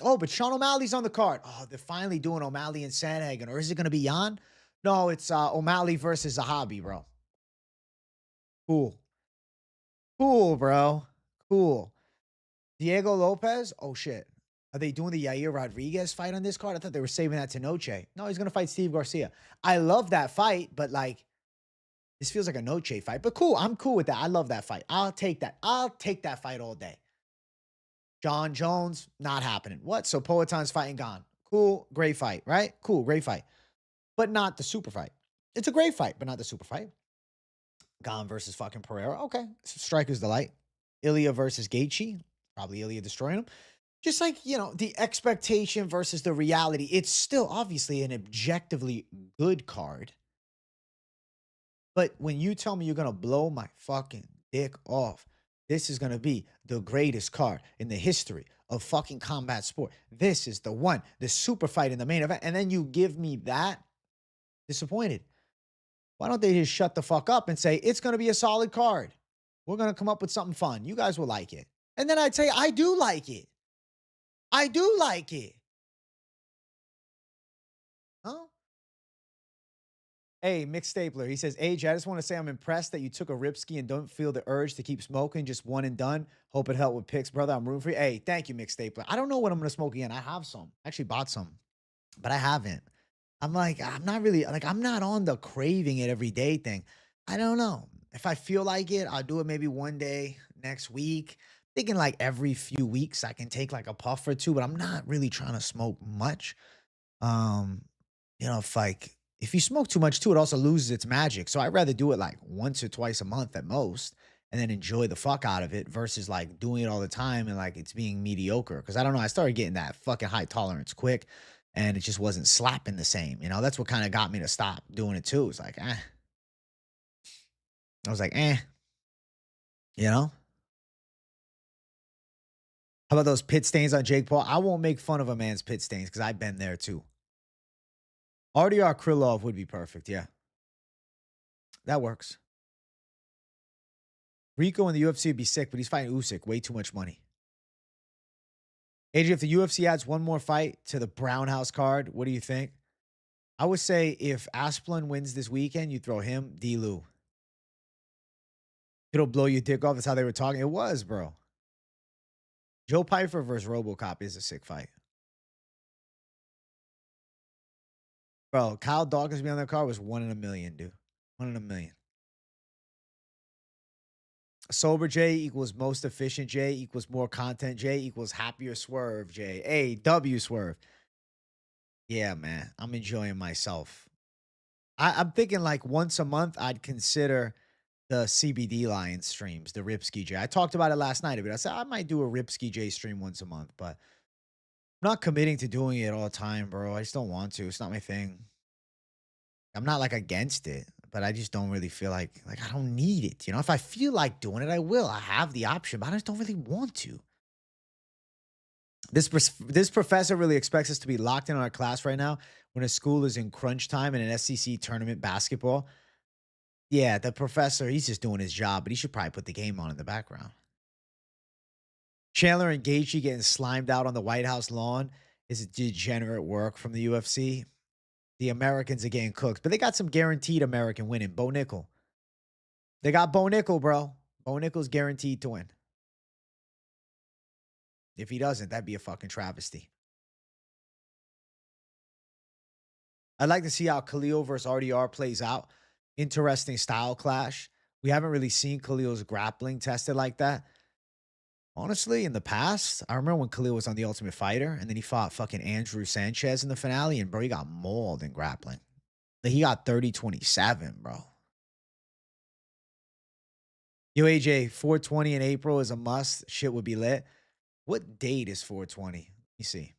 Oh, but Sean O'Malley's on the card. Oh, they're finally doing O'Malley and Sandhagen. Or is it going to be Jan? No, it's O'Malley versus Zahabi, bro. Cool. Cool, bro. Cool. Diego Lopez? Oh, shit. Are they doing the Yair Rodriguez fight on this card? I thought they were saving that to Noche. No, he's going to fight Steve Garcia. I love that fight, but like, this feels like a Noche fight. But cool. I'm cool with that. I love that fight. I'll take that. I'll take that fight all day. John Jones, not happening. What? So Poetan's fighting Gone. Cool. Great fight, right? Cool. Great fight. But not the super fight. It's a great fight, but not the super fight. Gone versus fucking Pereira. Okay. Striker's delight. Ilya versus Gaethje. Probably Ilya destroying him. Just like, the expectation versus the reality. It's still obviously an objectively good card. But when you tell me you're going to blow my fucking dick off, this is going to be the greatest card in the history of fucking combat sport. This is the one, the super fight in the main event. And then you give me that, disappointed. Why don't they just shut the fuck up and say, it's going to be a solid card. We're going to come up with something fun. You guys will like it. And then I'd say, I do like it. I do like it. Huh? Hey, Mick Stapler. He says, AJ, I just want to say I'm impressed that you took a ripski and don't feel the urge to keep smoking. Just one and done. Hope it helped with picks, brother. I'm rooting for you. Hey, thank you, Mick Stapler. I don't know when I'm going to smoke again. I have some. I actually bought some, but I haven't. I'm like, I'm not really, like, I'm not on the craving it every day thing. I don't know. If I feel like it, I'll do it maybe one day next week. Thinking like every few weeks I can take like a puff or two, but I'm not really trying to smoke much. Um, if you smoke too much too, it also loses its magic. So I'd rather do it like once or twice a month at most and then enjoy the fuck out of it versus like doing it all the time and like it's being mediocre. Cause I don't know, I started getting that fucking high tolerance quick and it just wasn't slapping the same. That's what kind of got me to stop doing it too. It's like, I was like, you know? How about those pit stains on Jake Paul? I won't make fun of a man's pit stains because I've been there too. RDR Krylov would be perfect. Yeah, that works. Rico in the UFC would be sick, but he's fighting Usyk. Way too much money. AJ, if the UFC adds one more fight to the Brown House card, what do you think? I would say if Asplund wins this weekend, you throw him, D-Lou. It'll blow your dick off. That's how they were talking. It was, bro. Joe Pyfer versus RoboCop is a sick fight. Bro, Kyle Dawkins being on that card was 1 in a million, dude. 1 in a million. Sober J equals most efficient J equals more content J equals happier Swerve J. Hey, W Swerve. Yeah, man. I'm enjoying myself. I'm thinking like once a month, I'd consider the CBD Lion streams, the Ripski J. I talked about it last night a bit. I said I might do a Ripski J stream once a month, but I'm not committing to doing it all the time, bro. I just don't want to. It's not my thing. I'm not like against it, but I just don't really feel like I don't need it. If I feel like doing it, I will. I have the option, but I just don't really want to. This professor really expects us to be locked in on our class right now when a school is in crunch time and an SEC tournament basketball. Yeah, the professor, he's just doing his job, but he should probably put the game on in the background. Chandler and Gaethje getting slimed out on the White House lawn is a degenerate work from the UFC. The Americans are getting cooked, but they got some guaranteed American winning. Bo Nickel. They got Bo Nickel, bro. Bo Nickel's guaranteed to win. If he doesn't, that'd be a fucking travesty. I'd like to see how Khalil versus RDR plays out. Interesting style clash. We haven't really seen Khalil's grappling tested like that. Honestly, in the past, I remember when Khalil was on The Ultimate Fighter and then he fought fucking Andrew Sanchez in the finale and bro, he got mauled in grappling. Like he got 30-27, bro. Yo, AJ, 420 in April is a must. Shit would be lit. What date is 420? Let me see.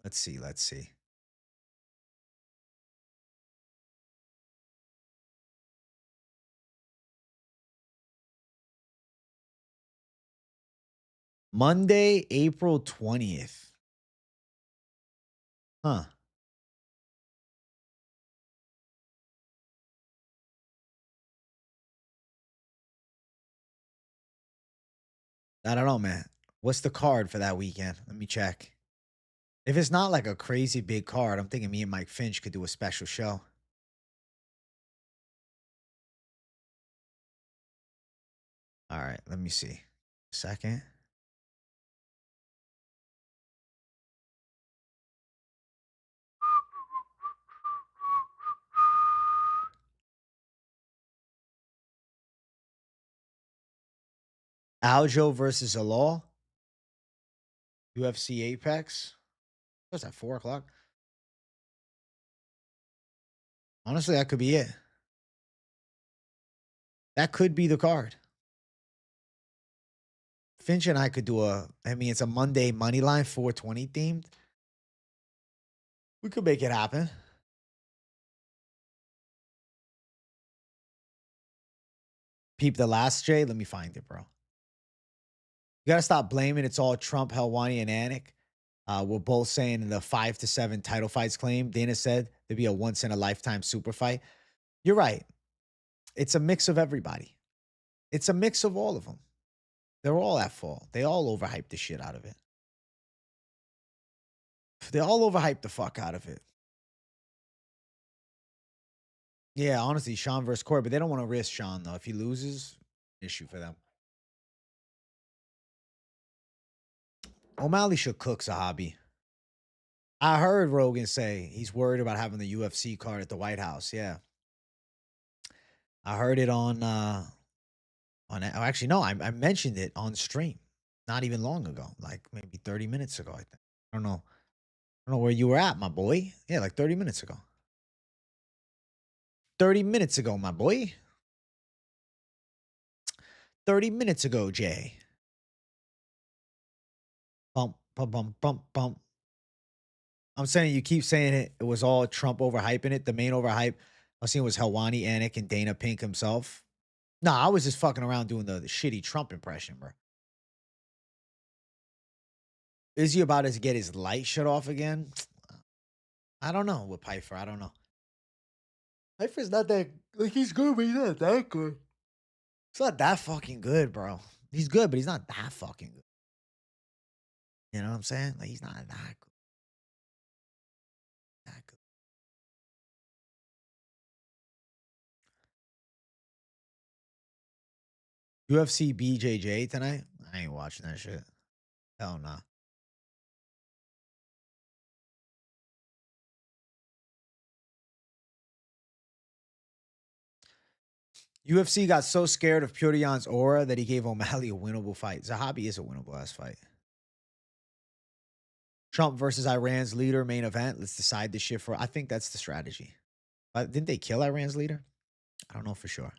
Let's see. Monday, April 20th. Huh. I don't know, man. What's the card for that weekend? Let me check. If it's not like a crazy big card, I'm thinking me and Mike Finch could do a special show. All right, let me see. Second. Aljo versus Alol. UFC Apex. What's that, 4 o'clock? Honestly, that could be it. That could be the card. Finch and I could do it's a Monday money line, 420 themed. We could make it happen. Peep the last J. Let me find it, bro. You gotta stop blaming. It's all Trump, Helwani, and Anik. We're both saying the 5 to 7 title fights claim. Dana said there'd be a once in a lifetime super fight. You're right. It's a mix of everybody. It's a mix of all of them. They're all at fault. They all overhyped the shit out of it. They all overhyped the fuck out of it. Yeah, honestly, Sean versus Corey, but they don't want to risk Sean though. If he loses, issue for them. O'Malley should cook Sahabi. I heard Rogan say he's worried about having the UFC card at the White House. Yeah. I heard it on actually no, I mentioned it on stream not even long ago, like maybe 30 minutes ago, I think. I don't know. I don't know where you were at, my boy. Yeah, like 30 minutes ago. 30 minutes ago, my boy. 30 minutes ago, Jay. Bump, bump, bump, bump, bump. I'm saying you keep saying it. It was all Trump overhyping it. The main overhype I was seeing was Helwani, Anik, and Dana Pink himself. Nah, I was just fucking around doing the shitty Trump impression, bro. Is he about to get his light shut off again? I don't know with Pfeiffer. I don't know. Pfeiffer's not that like he's good, but he's not that good. He's not that fucking good, bro. He's good, but he's not that fucking good. You know what I'm saying? Like he's not that good. That good. UFC BJJ tonight? I ain't watching that shit. Hell no. Nah. UFC got so scared of Puryan's aura that he gave O'Malley a winnable fight. Zahabi is a winnable ass fight. Trump versus Iran's leader main event. Let's decide this shit for. I think that's the strategy. Didn't they kill Iran's leader? I don't know for sure.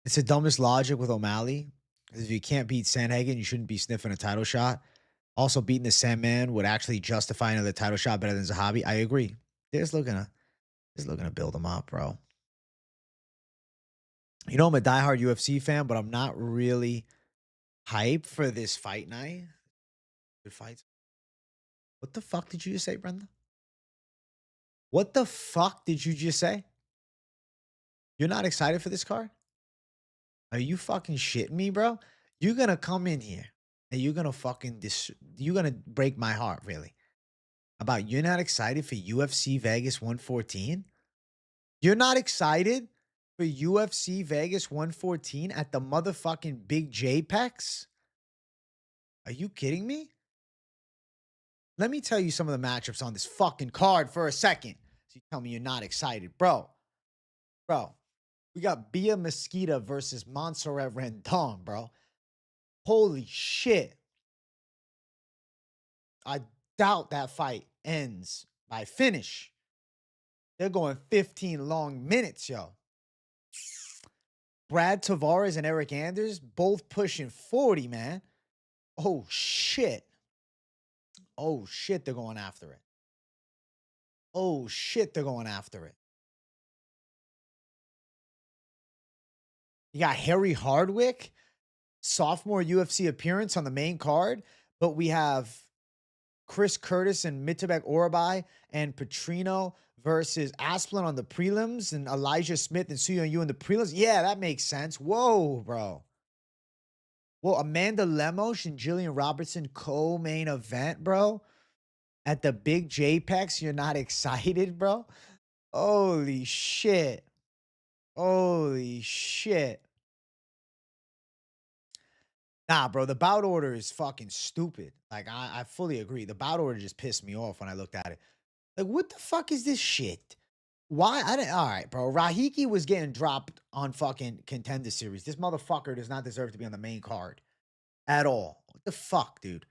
It's the dumbest logic with O'Malley. If you can't beat Sandhagen, you shouldn't be sniffing a title shot. Also, beating the Sandman would actually justify another title shot better than Zahabi. I agree. They're just looking to build him up, bro. You know, I'm a diehard UFC fan, but I'm not really hyped for this fight night. Good fights. What the fuck did you just say, Brenda? What the fuck did you just say? You're not excited for this card? Are you fucking shitting me, bro? You're gonna come in here and you're gonna you're gonna break my heart, really. About you're not excited for UFC Vegas 114? You're not excited for UFC Vegas 114 at the motherfucking Big JPEX? Are you kidding me? Let me tell you some of the matchups on this fucking card for a second. So you tell me you're not excited. Bro, we got Bia Mesquita versus Montserrat Rendon, bro. Holy shit. I doubt that fight ends by finish. They're going 15 long minutes, yo. Brad Tavares and Eric Anders both pushing 40, man. Oh, shit. Oh, shit, they're going after it. Oh, shit, they're going after it. You got Harry Hardwick, sophomore UFC appearance on the main card, but we have Chris Curtis and Mitabek Orabai and Petrino versus Asplin on the prelims and Elijah Smith and Su Yu in the prelims. Yeah, that makes sense. Whoa, bro. Well, Amanda Lemos and Jillian Robertson co-main event, bro. At the big JPEX, you're not excited, bro? Holy shit. Holy shit. Nah, bro, the bout order is fucking stupid. Like, I fully agree. The bout order just pissed me off when I looked at it. Like, what the fuck is this shit? Why? I didn't. All right, bro. Rahiki was getting dropped on fucking Contender Series. This motherfucker does not deserve to be on the main card at all. What the fuck, dude?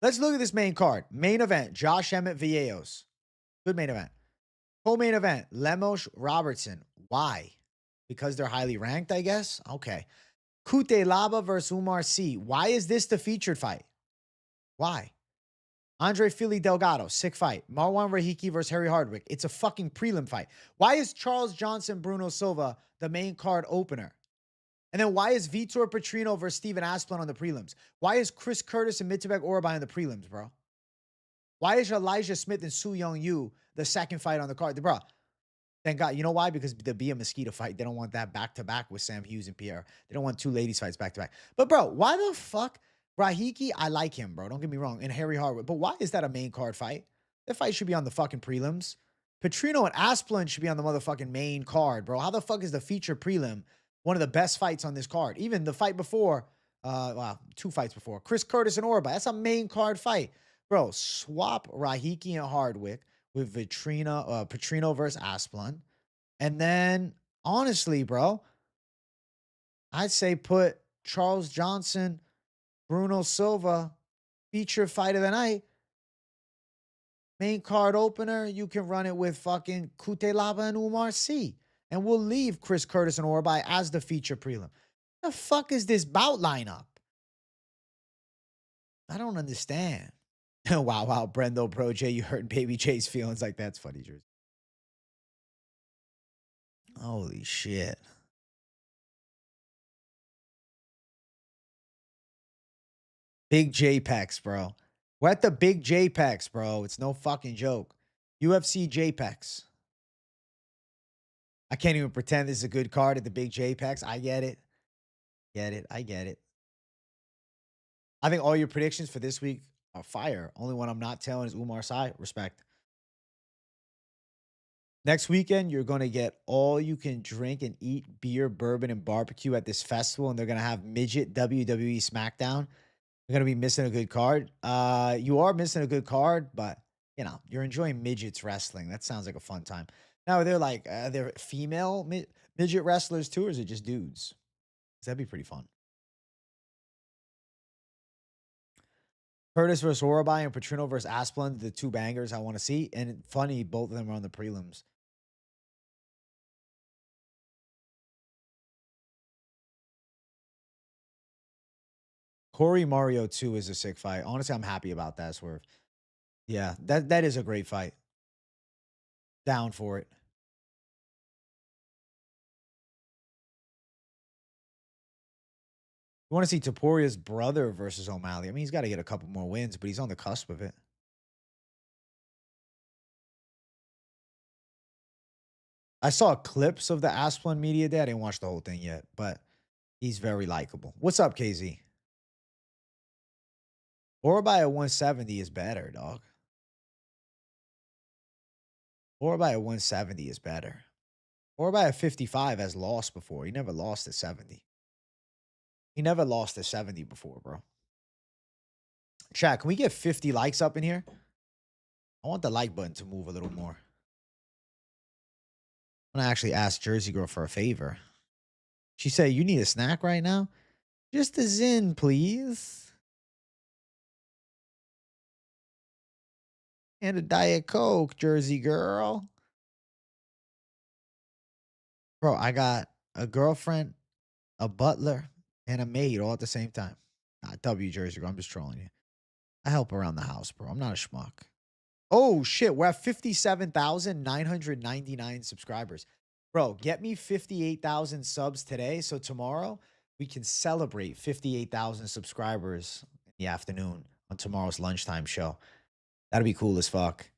Let's look at this main card. Main event, Josh Emmett Villeos. Good main event. Co-main event, Lemos Robertson. Why? Because they're highly ranked, I guess? Okay. Kute Laba versus Umar C. Why is this the featured fight? Why? Andre Fili Delgado, sick fight. Marwan Rahiki versus Harry Hardwick. It's a fucking prelim fight. Why is Charles Johnson, Bruno Silva the main card opener? And then why is Vitor Petrino versus Steven Asplin on the prelims? Why is Chris Curtis and Mitabek Orabai on the prelims, bro? Why is Elijah Smith and Su Young Yu the second fight on the card? Bro, thank God. You know why? Because the Bia Mosquito fight, they don't want that back-to-back with Sam Hughes and Pierre. They don't want two ladies fights back-to-back. But, bro, why the fuck? Rahiki, I like him, bro. Don't get me wrong. And Harry Hardwick. But why is that a main card fight? That fight should be on the fucking prelims. Petrino and Asplund should be on the motherfucking main card, bro. How the fuck is the feature prelim one of the best fights on this card? Even the fight before, well, 2 fights before, Chris Curtis and Orba. That's a main card fight, bro. Swap Rahiki and Hardwick with Petrino versus Asplund, and then honestly, bro, I'd say put Charles Johnson, Bruno Silva, feature fight of the night. Main card opener, you can run it with fucking Kutelaba and Umar C. And we'll leave Chris Curtis and Orbai as the feature prelim. The fuck is this bout lineup? I don't understand. Wow, Brendo, Bro J, you hurting Baby J's feelings like that's funny, Jersey. Holy shit. Big JPEX, bro. We're at the big JPEX, bro. It's no fucking joke. UFC JPEX. I can't even pretend this is a good card at the big JPEX. I get it. I get it. I think all your predictions for this week are fire. Only one I'm not telling is Umar Sai. Respect. Next weekend, you're going to get all you can drink and eat beer, bourbon, and barbecue at this festival. And they're going to have midget WWE SmackDown. You're going to be missing a good card. You are missing a good card, but, you know, you're enjoying midgets wrestling. That sounds like a fun time. Now, they're like, they're female midget wrestlers too, or is it just dudes? 'Cause that'd be pretty fun. Curtis versus Orabai and Petrino versus Asplund, the 2 bangers I want to see. And funny, both of them are on the prelims. Corey Mario 2 is a sick fight. Honestly, I'm happy about that, Swerve. Yeah, that is a great fight. Down for it. You want to see Taporia's brother versus O'Malley. I mean, he's got to get a couple more wins, but he's on the cusp of it. I saw clips of the Asplund media day. I didn't watch the whole thing yet, but he's very likable. What's up, KZ? Orabai at 170 is better, dog. Orabai at 170 is better. Orabai at 55 has lost before. He never lost at 70. He never lost at 70 before, bro. Chat, can we get 50 likes up in here? I want the like button to move a little more. I'm gonna actually ask Jersey Girl for a favor. She said, "You need a snack right now? Just a Zin, please. And a Diet Coke, Jersey Girl." Bro, I got a girlfriend, a butler, and a maid all at the same time. W, Jersey Girl. I'm just trolling you. I help around the house, bro. I'm not a schmuck. Oh, shit. We're at 57,999 subscribers. Bro, get me 58,000 subs today. So tomorrow we can celebrate 58,000 subscribers in the afternoon on tomorrow's lunchtime show. That'd be cool as fuck.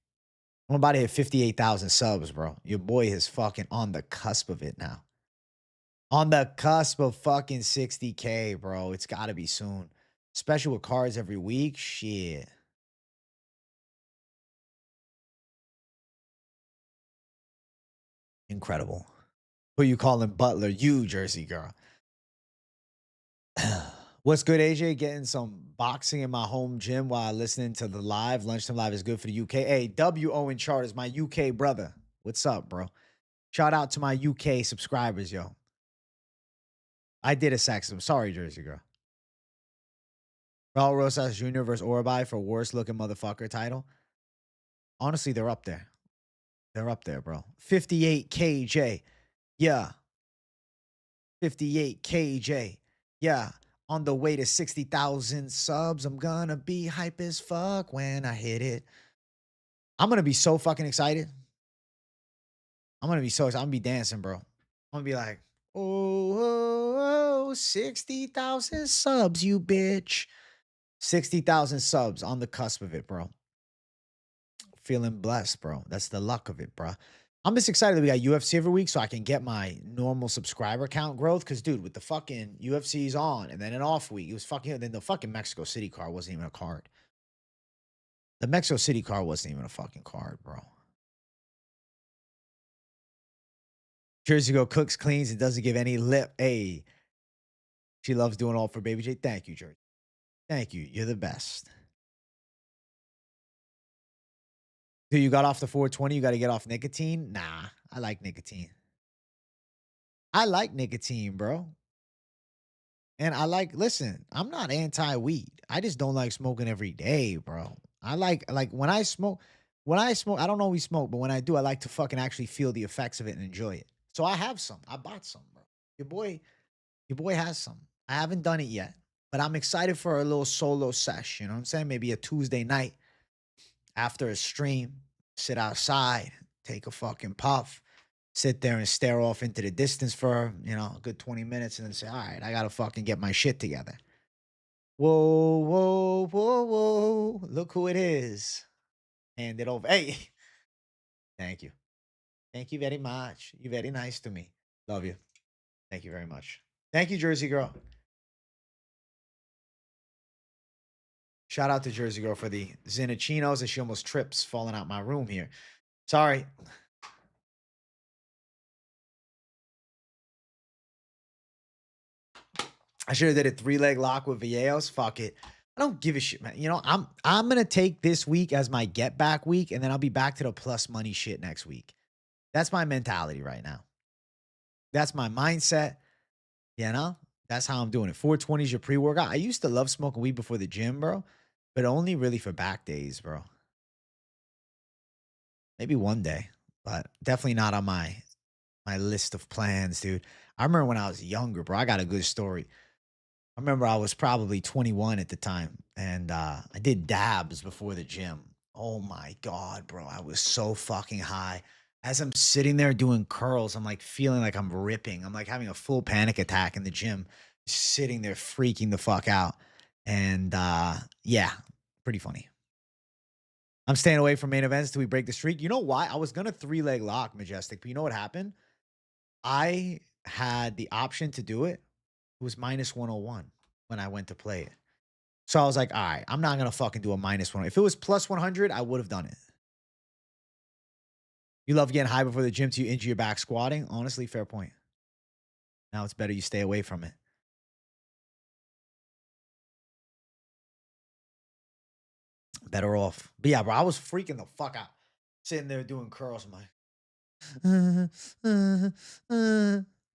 I'm about to hit 58,000 subs, bro. Your boy is fucking on the cusp of it now. On the cusp of fucking 60K, bro. It's got to be soon. Especially with cards every week. Shit. Incredible. Who you calling Butler? You, Jersey Girl. What's good, AJ? Getting some boxing in my home gym while listening to the live. Lunchtime live is good for the UK. Hey, W. Owen Chart is my UK brother. What's up, bro? Shout out to my UK subscribers, yo. I did a sex him. Sorry, Jersey Girl. Raul Rosas Jr. versus Orabai for worst looking motherfucker title. Honestly, they're up there. They're up there, bro. 58 KJ. Yeah. 58 KJ. Yeah. On the way to 60,000 subs. I'm gonna be hype as fuck when I hit it. I'm gonna be so fucking excited. I'm gonna be so excited. I'm gonna be dancing, bro. I'm gonna be like, oh, 60,000 subs, you bitch. 60,000 subs on the cusp of it, bro. Feeling blessed, bro. That's the luck of it, bro. I'm just excited that we got UFC every week so I can get my normal subscriber count growth. Because, dude, with the fucking UFC's on and then an off week, it was fucking, then the fucking Mexico City card wasn't even a card. The Mexico City card wasn't even a fucking card, bro. Jersey girl cooks, cleans, and doesn't give any lip. Hey, she loves doing all for Baby J. Thank you, Jersey. Thank you. You're the best. Dude, you got off the 420. You got to get off nicotine. Nah, I like nicotine. I like nicotine, bro. And I like, listen, I'm not anti weed. I just don't like smoking every day, bro. I like when I smoke, I don't always smoke, but when I do, I like to fucking actually feel the effects of it and enjoy it. So I have some. I bought some, bro. Your boy has some. I haven't done it yet, but I'm excited for a little solo sesh. You know what I'm saying? Maybe a Tuesday night after a stream, sit outside, take a fucking puff, sit there and stare off into the distance for, a good 20 minutes and then say, all right, I got to fucking get my shit together. Whoa, whoa, whoa, whoa. Look who it is. Hand it over. Hey, thank you. Thank you very much. You're very nice to me. Love you. Thank you very much. Thank you, Jersey girl. Shout out to Jersey girl for the Zinnachinos, and she almost trips falling out my room here. Sorry. I should have did a 3-leg lock with Villeos. Fuck it. I don't give a shit, man. I'm gonna take this week as my get back week, and then I'll be back to the plus money shit next week. That's my mentality right now. That's my mindset. That's how I'm doing it. 420 is your pre-workout. I used to love smoking weed before the gym, bro, but only really for back days, bro. Maybe one day, but definitely not on my list of plans, dude. I remember when I was younger, bro. I got a good story. I remember I was probably 21 at the time, and I did dabs before the gym. Oh my god, bro! I was so fucking high. As I'm sitting there doing curls, I'm like feeling like I'm ripping. I'm like having a full panic attack in the gym, sitting there freaking the fuck out. And yeah, pretty funny. I'm staying away from main events till we break the streak. You know why? I was gonna 3-leg lock Majestic, but you know what happened? I had the option to do it. It was minus 101 when I went to play it. So I was like, all right, I'm not gonna fucking do a minus one. If it was plus 100, I would have done it. You love getting high before the gym till you injure your back squatting. Honestly, fair point. Now it's better you stay away from it. Better off. But yeah, bro, I was freaking the fuck out. Sitting there doing curls. I'm like,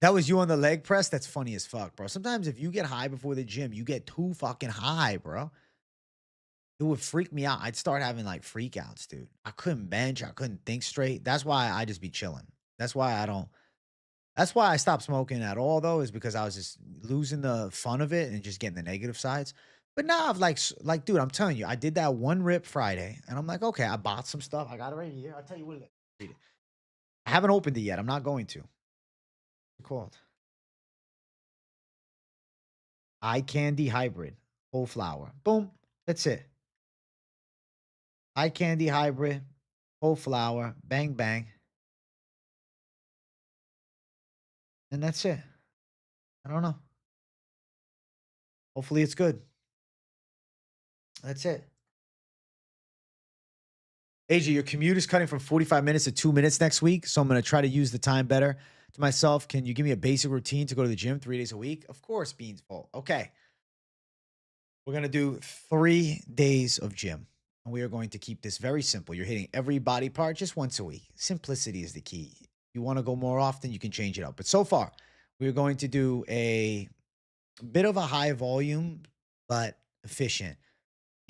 that was you on the leg press? That's funny as fuck, bro. Sometimes if you get high before the gym, you get too fucking high, bro. It would freak me out. I'd start having like freakouts, dude. I couldn't bench. I couldn't think straight. That's why I just be chilling. That's why I don't. That's why I stopped smoking at all, though, is because I was just losing the fun of it and just getting the negative sides. But now I've like, dude, I'm telling you, I did that one rip Friday, and I'm like, okay, I bought some stuff. I got it right here. I'll tell you what it is. Read it. I haven't opened it yet. I'm not going to. What's it called? Eye Candy Hybrid, whole flower. Boom. That's it. Eye Candy Hybrid, whole flower. Bang bang, and that's it. I don't know. Hopefully, it's good. That's it. AJ, your commute is cutting from 45 minutes to 2 minutes next week. So I'm going to try to use the time better to myself. Can you give me a basic routine to go to the gym 3 days a week? Of course, Beans Bowl. Okay. We're going to do 3 days of gym. And we are going to keep this very simple. You're hitting every body part just once a week. Simplicity is the key. If you want to go more often, you can change it up. But so far, we're going to do a bit of a high volume, but efficient.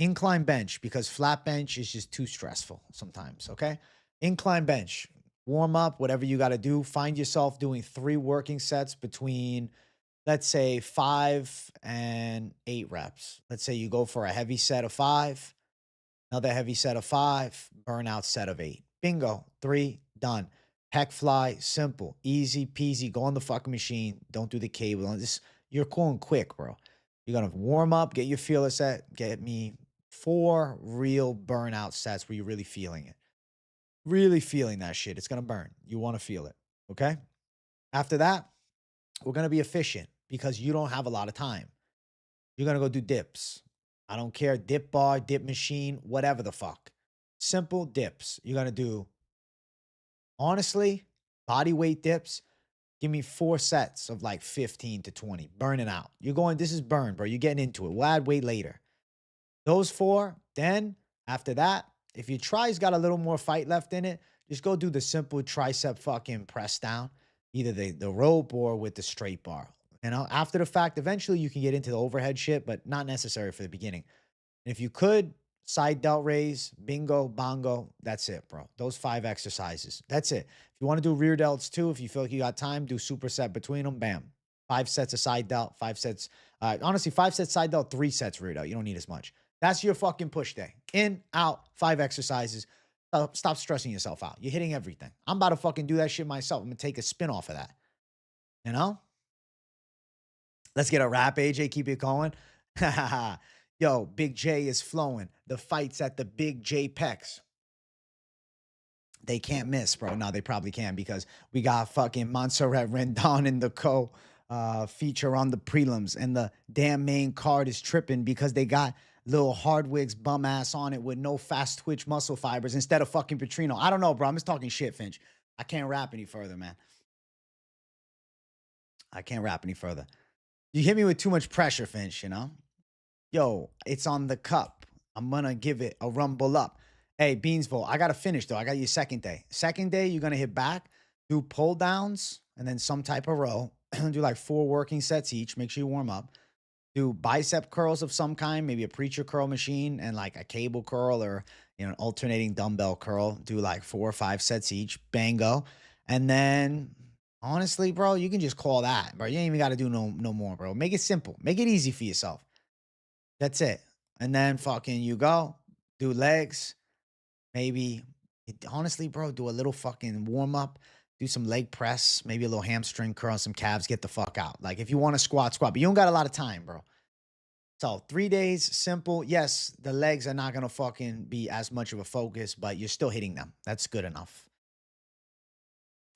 Incline bench, because flat bench is just too stressful sometimes. Okay. Incline bench, warm up, whatever you got to do. Find yourself doing 3 working sets between, let's say, 5 and 8 reps. Let's say you go for a heavy set of 5, another heavy set of 5, burnout set of 8. Bingo. 3, done. Heck fly, simple, easy peasy. Go on the fucking machine. Don't do the cable. You're going quick, bro. You're going to warm up, get your feeler set, get me 4 real burnout sets where you're really feeling it. Really feeling that shit. It's going to burn. You want to feel it. Okay. After that, we're going to be efficient because you don't have a lot of time. You're going to go do dips. I don't care. Dip bar, dip machine, whatever the fuck. Simple dips. You're going to do, honestly, body weight dips. Give me 4 sets of like 15 to 20. Burn it out. You're going, this is burn, bro. You're getting into it. We'll add weight later. Those 4, then after that, if your try's got a little more fight left in it, just go do the simple tricep fucking press down, either the rope or with the straight bar. You know, after the fact, eventually you can get into the overhead shit, but not necessary for the beginning. And if you could, side delt raise, bingo, bongo, that's it, bro. Those 5 exercises. That's it. If you want to do rear delts too, if you feel like you got time, do superset between them. Bam. 5 sets of side delt, 5 sets. Honestly, 5 sets side delt, 3 sets rear delt. You don't need as much. That's your fucking push day. In, out, 5 exercises. Stop stressing yourself out. You're hitting everything. I'm about to fucking do that shit myself. I'm going to take a spin off of that. You know? Let's get a rap, AJ. Keep it going. Yo, Big J is flowing. The fights at the Big J Pecs. They can't miss, bro. No, they probably can because we got fucking Montserrat Rendon in the feature on the prelims. And the damn main card is tripping because they got little Hardwig's bum ass on it with no fast twitch muscle fibers instead of fucking Petrino. I don't know, bro. I'm just talking shit, Finch. I can't rap any further, man. I can't rap any further. You hit me with too much pressure, Finch, you know? Yo, it's on the cup. I'm going to give it a rumble up. Hey, Beansville, I got to finish, though. I got you second day. Second day, you're going to hit back, do pull downs, and then some type of row. Do like 4 working sets each. Make sure you warm up. Do bicep curls of some kind, maybe a preacher curl machine and like a cable curl or, you know, an alternating dumbbell curl. Do like 4 or 5 sets each. Bango. And then, honestly, bro, you can just call that, bro. You ain't even got to do no more, bro. Make it simple. Make it easy for yourself. That's it. And then fucking you go, do legs. Maybe, honestly, bro, do a little fucking warm up. Do some leg press, maybe a little hamstring curl, some calves, get the fuck out. Like if you want to squat, but you don't got a lot of time, bro. So 3 days, simple. Yes, the legs are not going to fucking be as much of a focus, but you're still hitting them. That's good enough.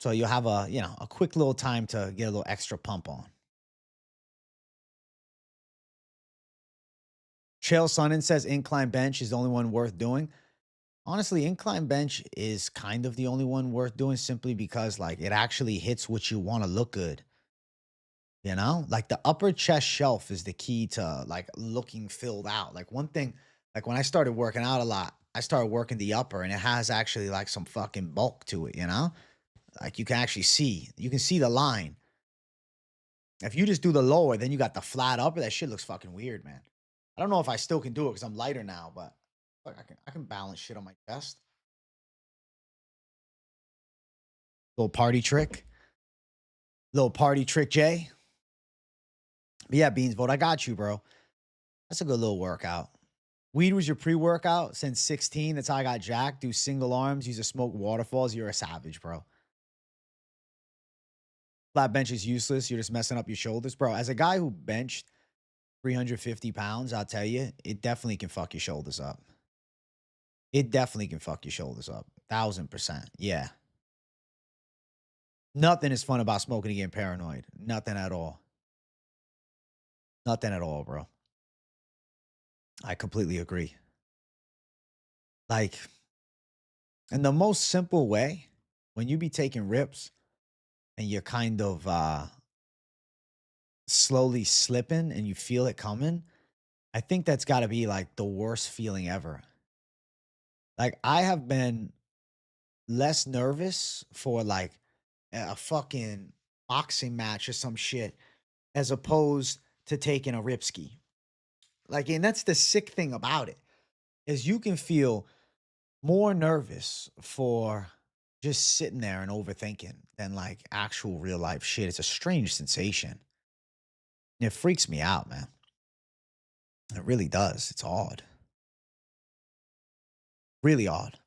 So you'll have a, you know, a quick little time to get a little extra pump on. Chael Sonnen says incline bench is the only one worth doing. Honestly, incline bench is kind of the only one worth doing simply because like it actually hits what you want to look good. You know, like the upper chest shelf is the key to like looking filled out. Like one thing, like when I started working out a lot, I started working the upper and it has actually like some fucking bulk to it, you know? Like you can actually see, you can see the line. If you just do the lower, then you got the flat upper. That shit looks fucking weird, man. I don't know if I still can do it because I'm lighter now, but fuck, I can balance shit on my chest. Little party trick. Little party trick, Jay. But yeah, Beans Vote, I got you, bro. That's a good little workout. Weed was your pre-workout since 16. That's how I got jacked. Do single arms, use a smoke waterfalls. You're a savage, bro. Flat bench is useless. You're just messing up your shoulders, bro. As a guy who benched 350 pounds, I'll tell you, it definitely can fuck your shoulders up. It definitely can fuck your shoulders up. 1000%. Yeah. Nothing is fun about smoking and getting paranoid. Nothing at all. Nothing at all, bro. I completely agree. Like, in the most simple way, when you be taking rips and you're kind of slowly slipping and you feel it coming, I think that's got to be like the worst feeling ever. Like, I have been less nervous for like a fucking boxing match or some shit as opposed to taking a rip ski. Like, and that's the sick thing about it is you can feel more nervous for just sitting there and overthinking than like actual real life shit. It's a strange sensation. It freaks me out, man. It really does. It's odd. Really odd.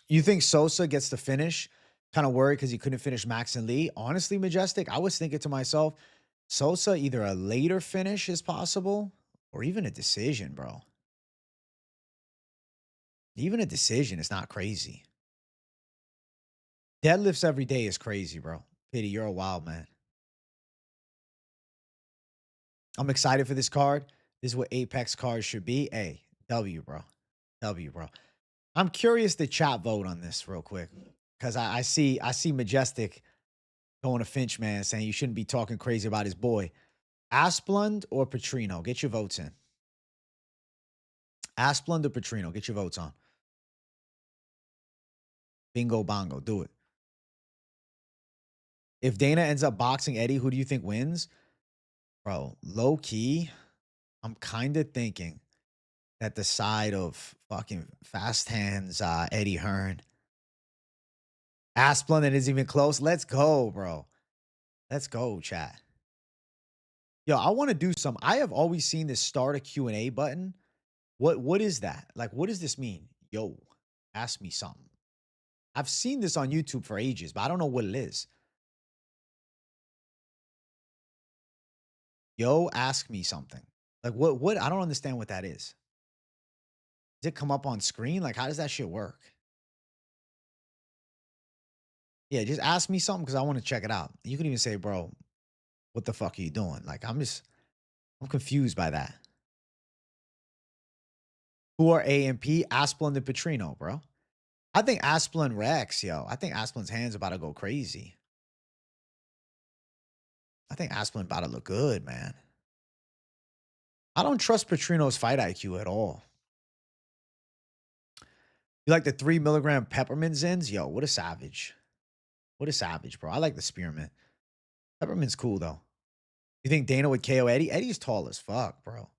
You think Sosa gets the finish? Kind of worried because he couldn't finish Max and Lee. Honestly, Majestic, I was thinking to myself, Sosa, either a later finish is possible or even a decision, bro. Even a decision is not crazy. Deadlifts every day is crazy, bro. Pity, you're a wild man. I'm excited for this card. This is what Apex cards should be. Hey, W, bro. W, bro. I'm curious to chat vote on this real quick because I see Majestic Going to Finch, man, saying you shouldn't be talking crazy about his boy. Asplund or Petrino? Get your votes in. Asplund or Petrino? Get your votes on. Bingo bongo. Do it. If Dana ends up boxing Eddie, who do you think wins? Bro, low key, I'm kind of thinking that the side of fucking fast hands Eddie Hearn. Asplund, that isn't even close. Let's go, bro. Let's go, chat. Yo, I want to do some. I have always seen this start a Q&A button. What is that? Like, what does this mean? Yo, ask me something. I've seen this on YouTube for ages, but I don't know what it is. Yo, ask me something. Like, what? I don't understand what that is. Does it come up on screen? Like, how does that shit work? Yeah, just ask me something because I want to check it out. You can even say, bro, what the fuck are you doing? Like, I'm confused by that. Who are A and P? Asplund and Petrino, bro. I think Asplund Rex, yo. I think Asplund's hands about to go crazy. I think Asplund about to look good, man. I don't trust Petrino's fight IQ at all. You like the 3 milligram peppermint Zins? Yo, what a savage. What a savage, bro. I like the spearmint. Peppermint's cool, though. You think Dana would KO Eddie? Eddie's tall as fuck, bro.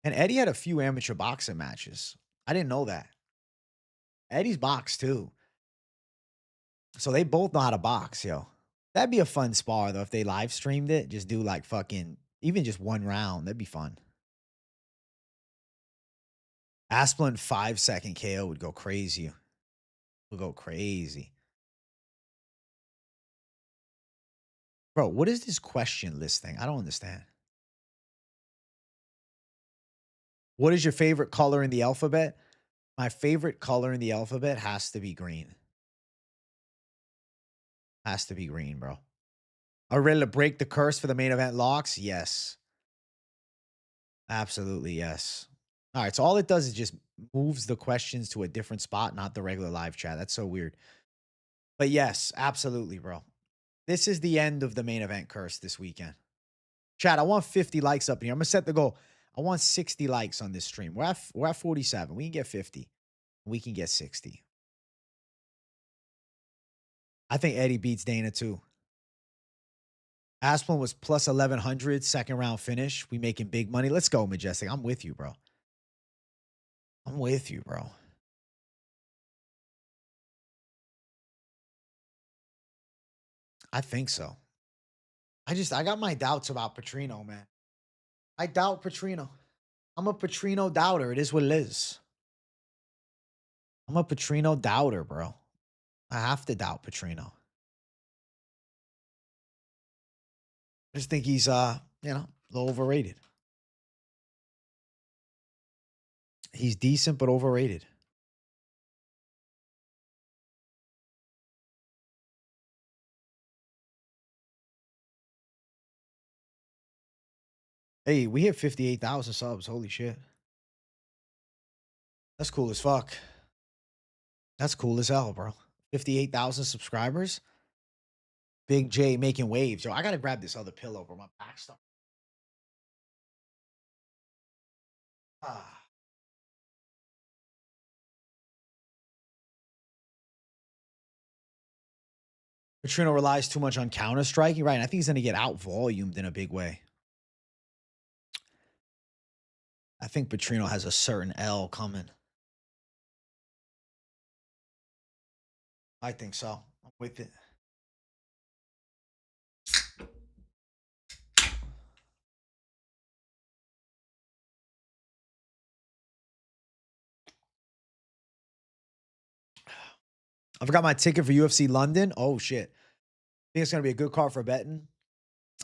And Eddie had a few amateur boxing matches. I didn't know that. Eddie's boxed, too. So they both know how to box, yo. That'd be a fun spar, though, if they live streamed it. Just do, like, fucking, even just one round. That'd be fun. Asplund 5-second KO would go crazy. Would go crazy. Bro, what is this question list thing? I don't understand. What is your favorite color in the alphabet? My favorite color in the alphabet has to be green. Has to be green, bro. Are we ready to break the curse for the main event locks? Yes. Absolutely, yes. All right, so all it does is just moves the questions to a different spot, not the regular live chat. That's so weird. But yes, absolutely, bro. This is the end of the main event curse this weekend. Chat, I want 50 likes up in here. I'm going to set the goal. I want 60 likes on this stream. We're at 47. We can get 50. We can get 60. I think Eddie beats Dana too. Asplund was plus 1,100 second round finish. We making big money. Let's go, Majestic. I'm with you, bro. I'm with you, bro. I think so. I got my doubts about Petrino, man. I doubt Petrino. I'm a Petrino doubter. It is what it is. I'm a Petrino doubter, bro. I have to doubt Petrino. I just think he's a little overrated. He's decent, but overrated. Hey, we hit 58,000 subs. Holy shit. That's cool as fuck. That's cool as hell, bro. 58,000 subscribers. Big J making waves. Yo, I gotta grab this other pillow, bro. My back stuff. Ah. Petrino relies too much on counter striking, right? And I think he's gonna get out volumed in a big way. I think Petrino has a certain L coming. I think so. I'm with it. I forgot my ticket for UFC London. Oh shit. I think it's gonna be a good card for betting.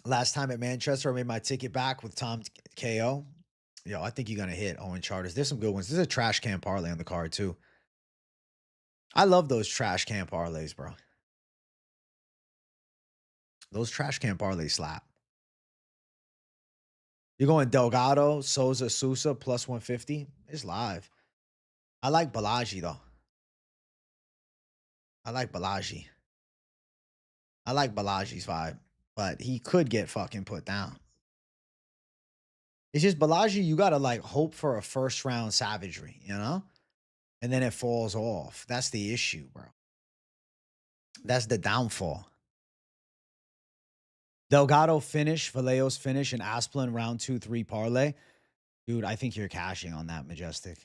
Last time at Manchester, I made my ticket back with Tom KO. Yo, I think you're gonna hit Owen Charters. There's some good ones. There's a trash can parlay on the card too. I love those trash can parlays, bro. Those trash can parlays slap. You're going Delgado, Sousa plus 150. It's live. I like Balaji though. I like Balaji. I like Balaji's vibe, but he could get fucking put down. It's just Balaji, you gotta like hope for a first round savagery, you know? And then it falls off. That's the issue, bro. That's the downfall. Delgado finish, Valeo's finish, and Asplin round 2-3 parlay. Dude, I think you're cashing on that, Majestic.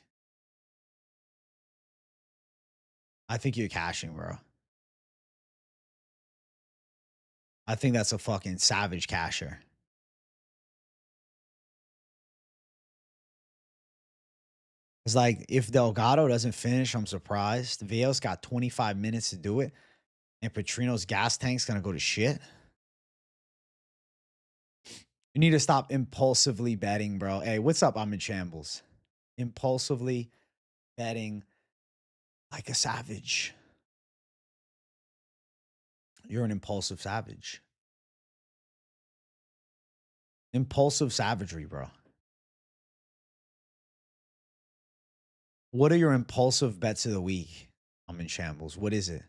I think you're cashing, bro. I think that's a fucking savage casher. It's like if Delgado doesn't finish, I'm surprised. Vale's got 25 minutes to do it, and Petrino's gas tank's gonna go to shit. You need to stop impulsively betting, bro. Hey, what's up? I'm in shambles. Impulsively betting like a savage. You're an impulsive savage. Impulsive savagery, bro. What are your impulsive bets of the week? I'm in shambles. What is it?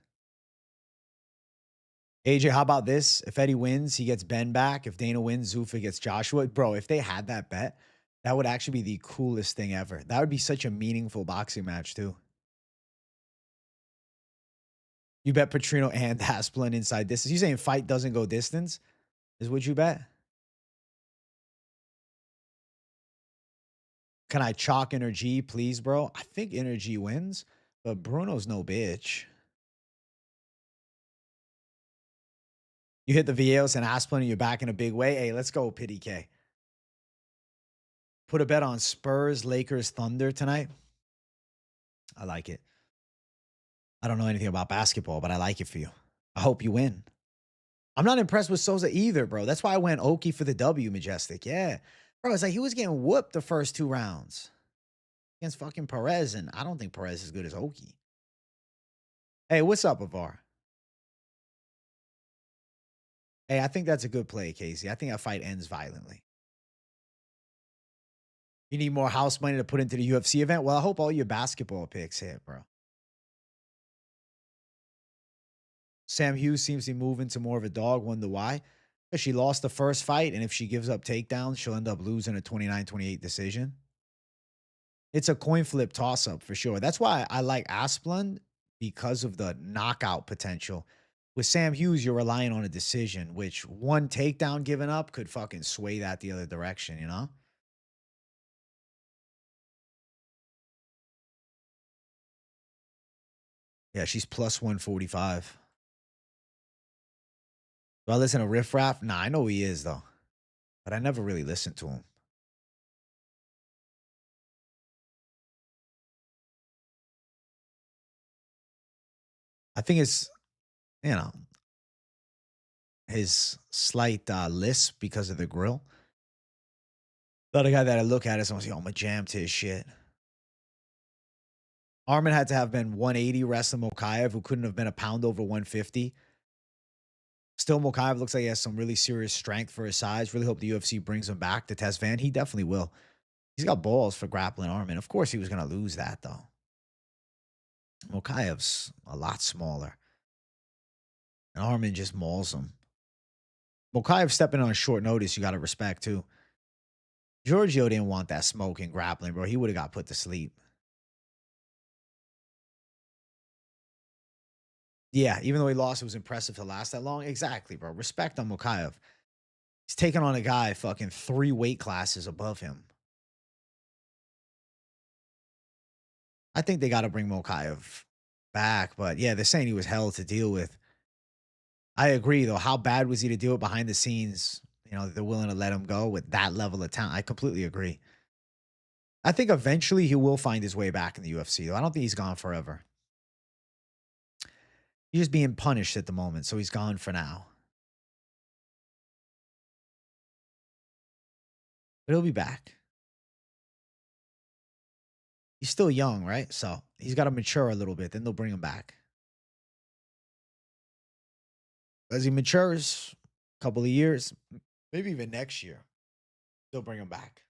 AJ, how about this? If Eddie wins, he gets Ben back. If Dana wins, Zuffa gets Joshua. Bro, if they had that bet, that would actually be the coolest thing ever. That would be such a meaningful boxing match, too. You bet Petrino and Asplin inside distance. You saying fight doesn't go distance? Is what you bet? Can I chalk Energy, please, bro? I think Energy wins, but Bruno's no bitch. You hit the Villeos and Asplin and you're back in a big way. Hey, let's go, Pity K. Put a bet on Spurs, Lakers, Thunder tonight. I like it. I don't know anything about basketball, but I like it for you. I hope you win. I'm not impressed with Souza either, bro. That's why I went Oki for the W, Majestic. Yeah. Bro, it's like he was getting whooped the first 2 rounds against fucking Perez, and I don't think Perez is as good as Oki. Hey, what's up, Avar? Hey, I think that's a good play, Casey. I think that fight ends violently. You need more house money to put into the UFC event? Well, I hope all your basketball picks hit, bro. Sam Hughes seems to be moving to more of a dog. Wonder why? Because she lost the first fight, and if she gives up takedowns, she'll end up losing a 29-28 decision. It's a coin flip toss-up for sure. That's why I like Asplund, because of the knockout potential. With Sam Hughes, you're relying on a decision, which one takedown given up could fucking sway that the other direction, you know? Yeah, she's plus 145. Do I listen to Riff Raff? Nah, I know who he is, though. But I never really listened to him. I think it's, you know, his slight lisp because of the grill. The other guy that I look at is almost, yo, I'm a jam to his shit. Armin had to have been 180 wrestling Mokaev, who couldn't have been a pound over 150. Still, Mokaev looks like he has some really serious strength for his size. Really hope the UFC brings him back to test Van. He definitely will. He's got balls for grappling Armin. Of course, he was going to lose that, though. Mokaev's a lot smaller. And Armin just mauls him. Mokaev stepping on short notice, you got to respect, too. Giorgio didn't want that smoking grappling, bro. He would have got put to sleep. Yeah, even though he lost, it was impressive to last that long. Exactly, bro. Respect on Mokaev. He's taking on a guy fucking 3 weight classes above him. I think they got to bring Mokaev back, but yeah, they're saying he was hell to deal with. I agree, though. How bad was he to deal with behind the scenes? You know, they're willing to let him go with that level of talent. I completely agree. I think eventually he will find his way back in the UFC, though. I don't think he's gone forever. He's just being punished at the moment, so he's gone for now. But he'll be back. He's still young, right? So he's got to mature a little bit. Then they'll bring him back. As he matures, a couple of years, maybe even next year, they'll bring him back.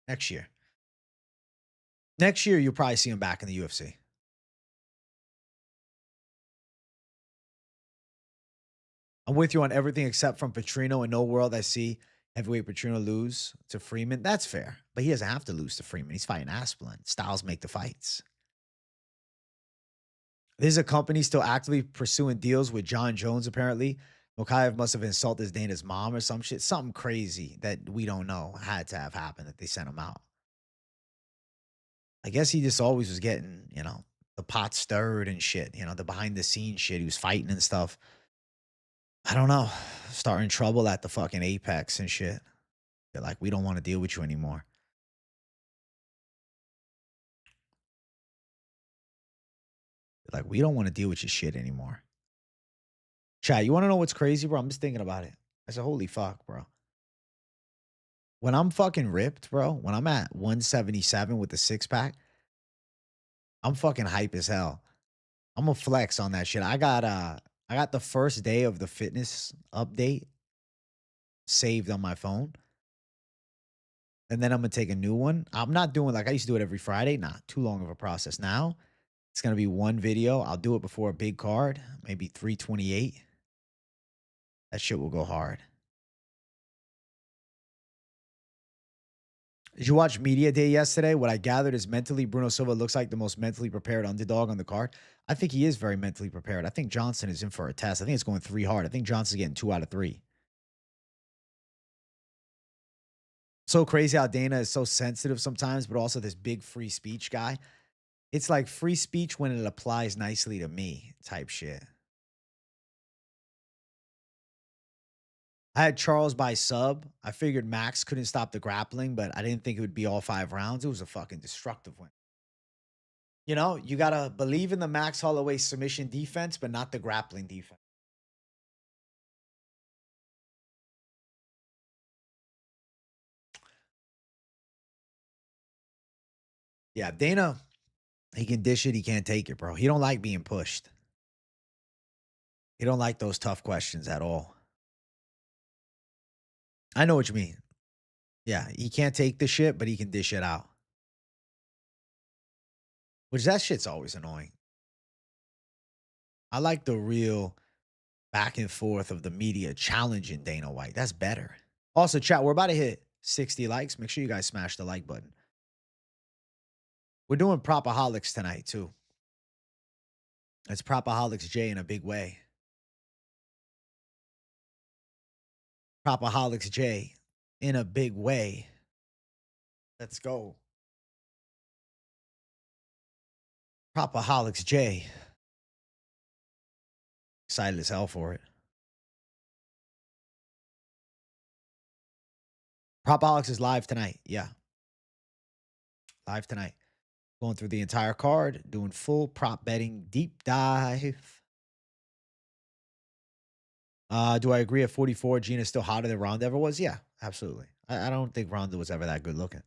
Next year. Next year, you'll probably see him back in the UFC. I'm with you on everything except from Petrino. In no world I see heavyweight Petrino lose to Freeman. That's fair, but he doesn't have to lose to Freeman. He's fighting Asplin. Styles make the fights. There's a company still actively pursuing deals with John Jones, apparently. Mokaev must have insulted Dana's mom or some shit. Something crazy that we don't know had to have happened that they sent him out. I guess he just always was getting, the pot stirred and shit, the behind the scenes shit. He was fighting and stuff. I don't know. Starting trouble at the fucking Apex and shit. They're like, we don't want to deal with you anymore. They're like, we don't want to deal with your shit anymore. Chat, you want to know what's crazy, bro? I'm just thinking about it. I said, holy fuck, bro. When I'm fucking ripped, bro, when I'm at 177 with the six pack, I'm fucking hype as hell. I'm gonna flex on that shit. I got the first day of the fitness update saved on my phone. And then I'm gonna take a new one. I'm not doing like I used to do it every Friday. Nah, too long of a process. Now it's gonna be one video. I'll do it before a big card, maybe 328. That shit will go hard. Did you watch Media Day yesterday? What I gathered is mentally, Bruno Silva looks like the most mentally prepared underdog on the card. I think he is very mentally prepared. I think Johnson is in for a test. I think it's going 3 hard. I think Johnson's getting 2 out of 3. So crazy how Dana is so sensitive sometimes, but also this big free speech guy. It's like free speech when it applies nicely to me type shit. I had Charles by sub. I figured Max couldn't stop the grappling, but I didn't think it would be all 5 rounds. It was a fucking destructive win. You got to believe in the Max Holloway submission defense, but not the grappling defense. Yeah, Dana, he can dish it. He can't take it, bro. He don't like being pushed. He don't like those tough questions at all. I know what you mean. Yeah, he can't take the shit, but he can dish it out. Which that shit's always annoying. I like the real back and forth of the media challenging Dana White. That's better. Also, chat, we're about to hit 60 likes. Make sure you guys smash the like button. We're doing PropAholics tonight, too. It's PropAholics J in a big way. PropAholics J in a big way. Let's go. PropAholics J. Excited as hell for it. PropAholics is live tonight. Yeah. Live tonight. Going through the entire card, doing full prop betting deep dive. Do I agree at 44, Gina's still hotter than Ronda ever was? Yeah, absolutely. I don't think Ronda was ever that good looking.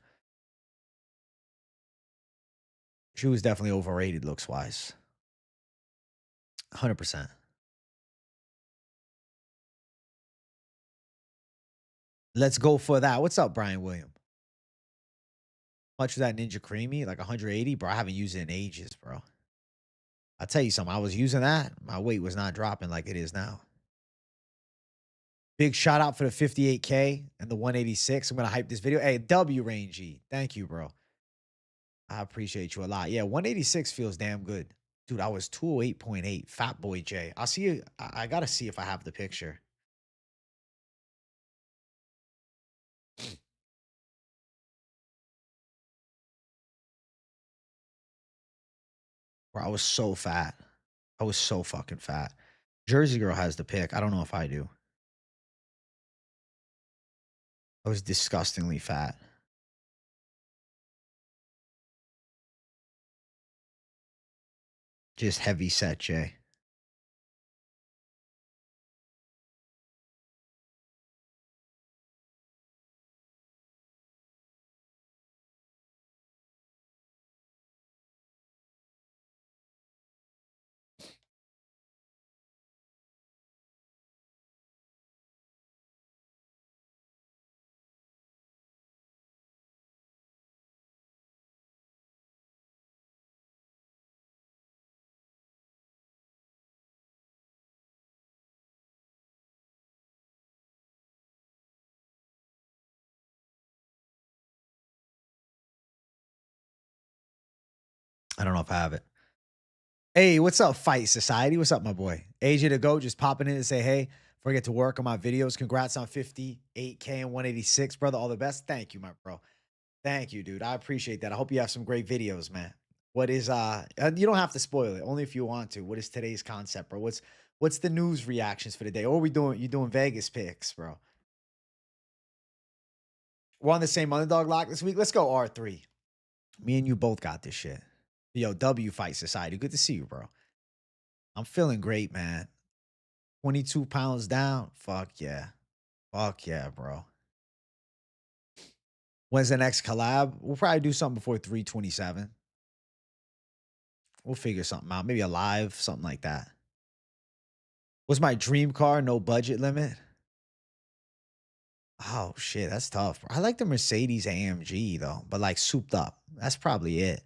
She was definitely overrated looks wise. 100%. Let's go for that. What's up, Brian William? How much was that Ninja Creamy? Like 180? Bro, I haven't used it in ages, bro. I'll tell you something. I was using that. My weight was not dropping like it is now. Big shout out for the 58K and the 186. I'm going to hype this video. Hey, W Rangy. Thank you, bro. I appreciate you a lot. Yeah, 186 feels damn good. Dude, I was 208.8. Fat Boy J. I'll see you. I got to see if I have the picture. Bro, I was so fat. I was so fucking fat. Jersey Girl has the pic. I don't know if I do. I was disgustingly fat. Just heavy set, Jay. I don't know if I have it. Hey, what's up, Fight Society? What's up, my boy? AJ to go, just popping in and say, hey, before I get to work on my videos, congrats on 58K and 186, brother. All the best. Thank you, my bro. Thank you, dude. I appreciate that. I hope you have some great videos, man. What is you don't have to spoil it, only if you want to. What is today's concept, bro? What's the news reactions for the day? Or are we doing you doing Vegas picks, bro? We're on the same underdog lock this week. Let's go R3. Me and you both got this shit. Yo, W Fight Society. Good to see you, bro. I'm feeling great, man. 22 pounds down. Fuck yeah. Fuck yeah, bro. When's the next collab? We'll probably do something before 327. We'll figure something out. Maybe a live, something like that. What's my dream car? No budget limit. Oh shit, that's tough. I like the Mercedes AMG though, but like souped up. That's probably it.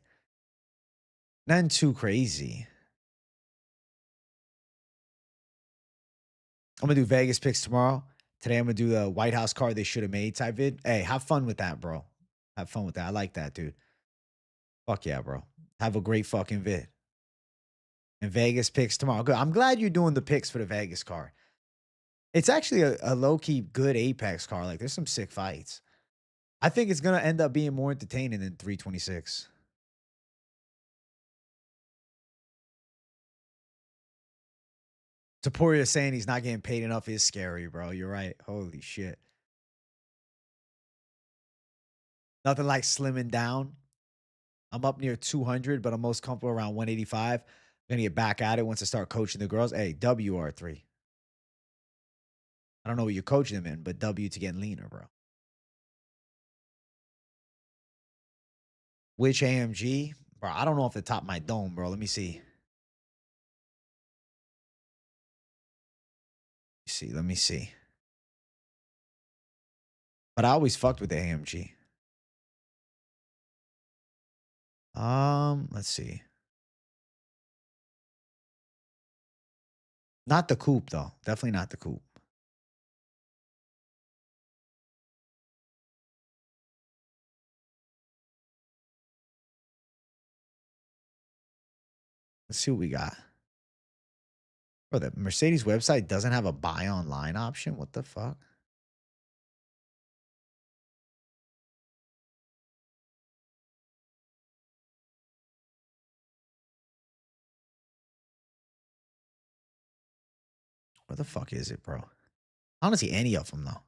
Nothing too crazy. I'm gonna do Vegas picks tomorrow. Today I'm gonna do the White House car they should have made type vid. Hey, have fun with that, bro. Have fun with that. I like that, dude. Fuck yeah, bro. Have a great fucking vid. And Vegas picks tomorrow. Good. I'm glad you're doing the picks for the Vegas car. It's actually a low-key good Apex car. Like, there's some sick fights. I think it's gonna end up being more entertaining than 326. Taporia saying he's not getting paid enough is scary, bro. You're right. Holy shit. Nothing like slimming down. I'm up near 200, but I'm most comfortable around 185. I'm gonna get back at it once I start coaching the girls. Hey, WR3. I don't know what you're coaching them in, but W to get leaner, bro. Which AMG? Bro, I don't know off the top of my dome, bro. Let me see. Let me see. But I always fucked with the AMG. Let's see. Not the coupe though. Definitely not the coupe. Let's see what we got. Bro, the Mercedes website doesn't have a buy online option. What the fuck? Where the fuck is it, bro? I don't see any of them though.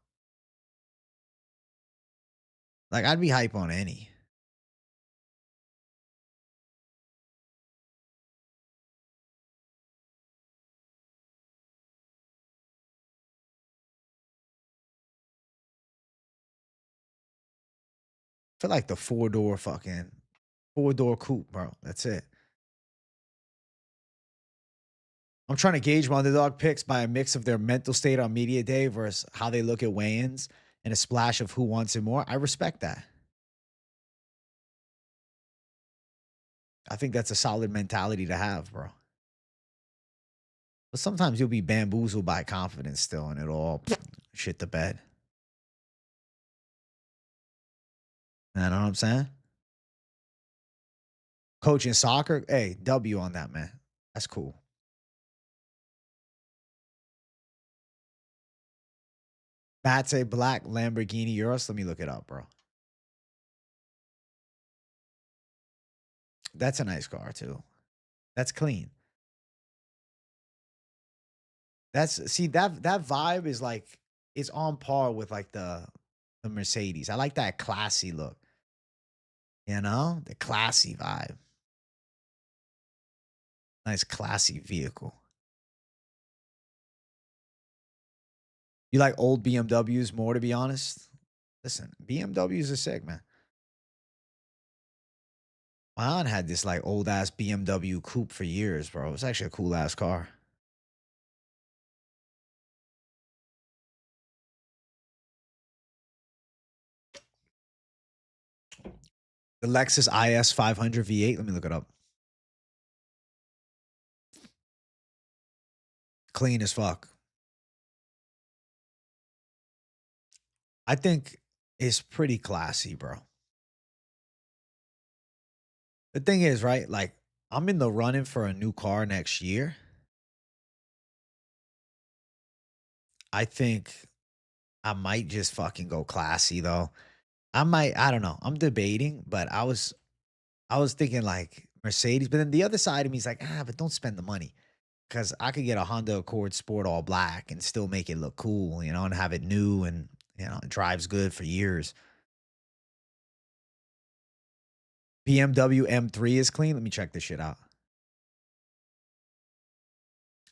Like, I'd be hype on any. I feel like the four-door coupe, bro. That's it. I'm trying to gauge my underdog picks by a mix of their mental state on media day versus how they look at weigh-ins and a splash of who wants it more. I respect that. I think that's a solid mentality to have, bro. But sometimes you'll be bamboozled by confidence still, and it'll all shit the bed. You know what I'm saying? Coaching soccer, hey, W on that, man. That's cool. Bate Black Lamborghini Euros. Let me look it up, bro. That's a nice car too. That's clean. That's see that vibe is like it's on par with like the Mercedes. I like that classy look. You know, the classy vibe. Nice classy vehicle. You like old BMWs more, to be honest? Listen, BMWs are sick, man. My aunt had this like old ass BMW coupe for years, bro. It's actually a cool ass car. The Lexus IS 500 V8. Let me look it up. Clean as fuck. I think it's pretty classy, bro. The thing is, right? Like, I'm in the running for a new car next year. I think I might just fucking go classy though. I don't know. I'm debating, but I was thinking like Mercedes, but then the other side of me is like, but don't spend the money. Cause I could get a Honda Accord Sport all black and still make it look cool, and have it new and it drives good for years. BMW M3 is clean. Let me check this shit out.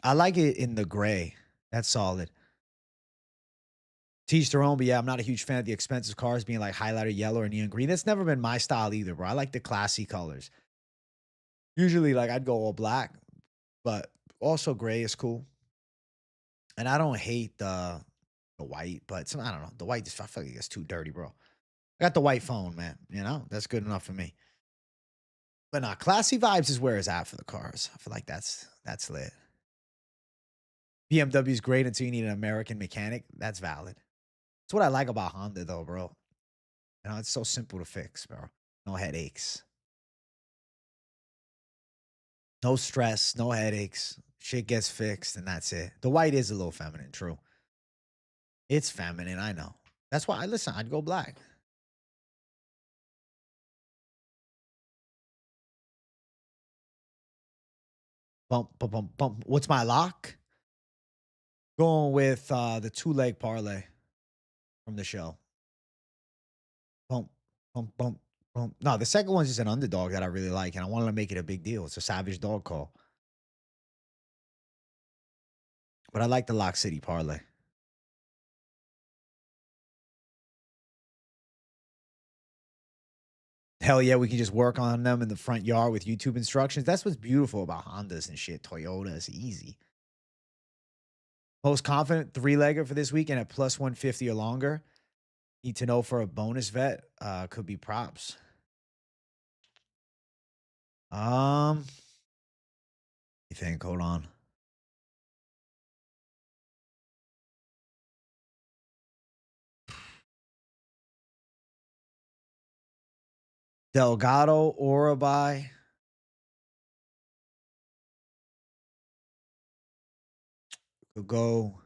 I like it in the gray. That's solid. Teach their own, but yeah, I'm not a huge fan of the expensive cars being like highlighter yellow or neon green. That's never been my style either, bro. I like the classy colors. Usually, like I'd go all black, but also gray is cool. And I don't hate the white, but I don't know. The white just I feel like it's too dirty, bro. I got the white phone, man. That's good enough for me. But nah, classy vibes is where it's at for the cars. I feel like that's lit. BMW is great until you need an American mechanic. That's valid. That's what I like about Honda, though, bro. It's so simple to fix, bro. No headaches, no stress, no headaches. Shit gets fixed, and that's it. The white is a little feminine, true. It's feminine, I know. That's why I listen. I'd go black. Bump, bump, bump, bump. What's my lock? Going with the two-leg parlay from the show. Bump, bump, bump, bump. No, the second one's just an underdog that I really like, and I wanted to make it a big deal. It's a Savage Dog call. But I like the Lock City parlay. Hell yeah, we can just work on them in the front yard with YouTube instructions. That's what's beautiful about Hondas and shit. Toyotas, easy. Most confident three-legger for this weekend at plus 150 or longer. Need to know for a bonus vet. Could be props. You think? Hold on. Delgado, Orabai. Could go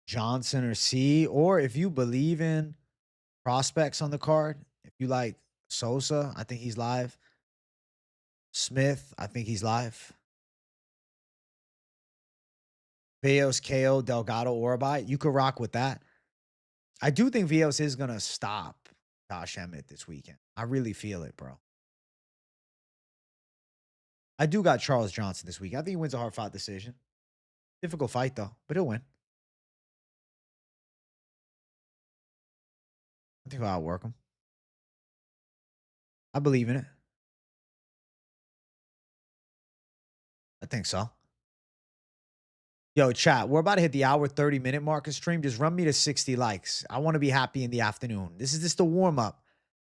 Johnson or C. Or if you believe in prospects on the card, if you like Sosa, I think he's live. Smith, I think he's live. Veos, KO, Delgado, Orabai. You could rock with that. I do think Veos is going to stop Josh Emmett this weekend. I really feel it, bro. I do got Charles Johnson this week. I think he wins a hard fought decision. Difficult fight, though, but he'll win. I think I'll outwork him. I believe in it. I think so. Yo, chat, we're about to hit the hour 30-minute mark of stream. Just run me to 60 likes. I want to be happy in the afternoon. This is just the warm-up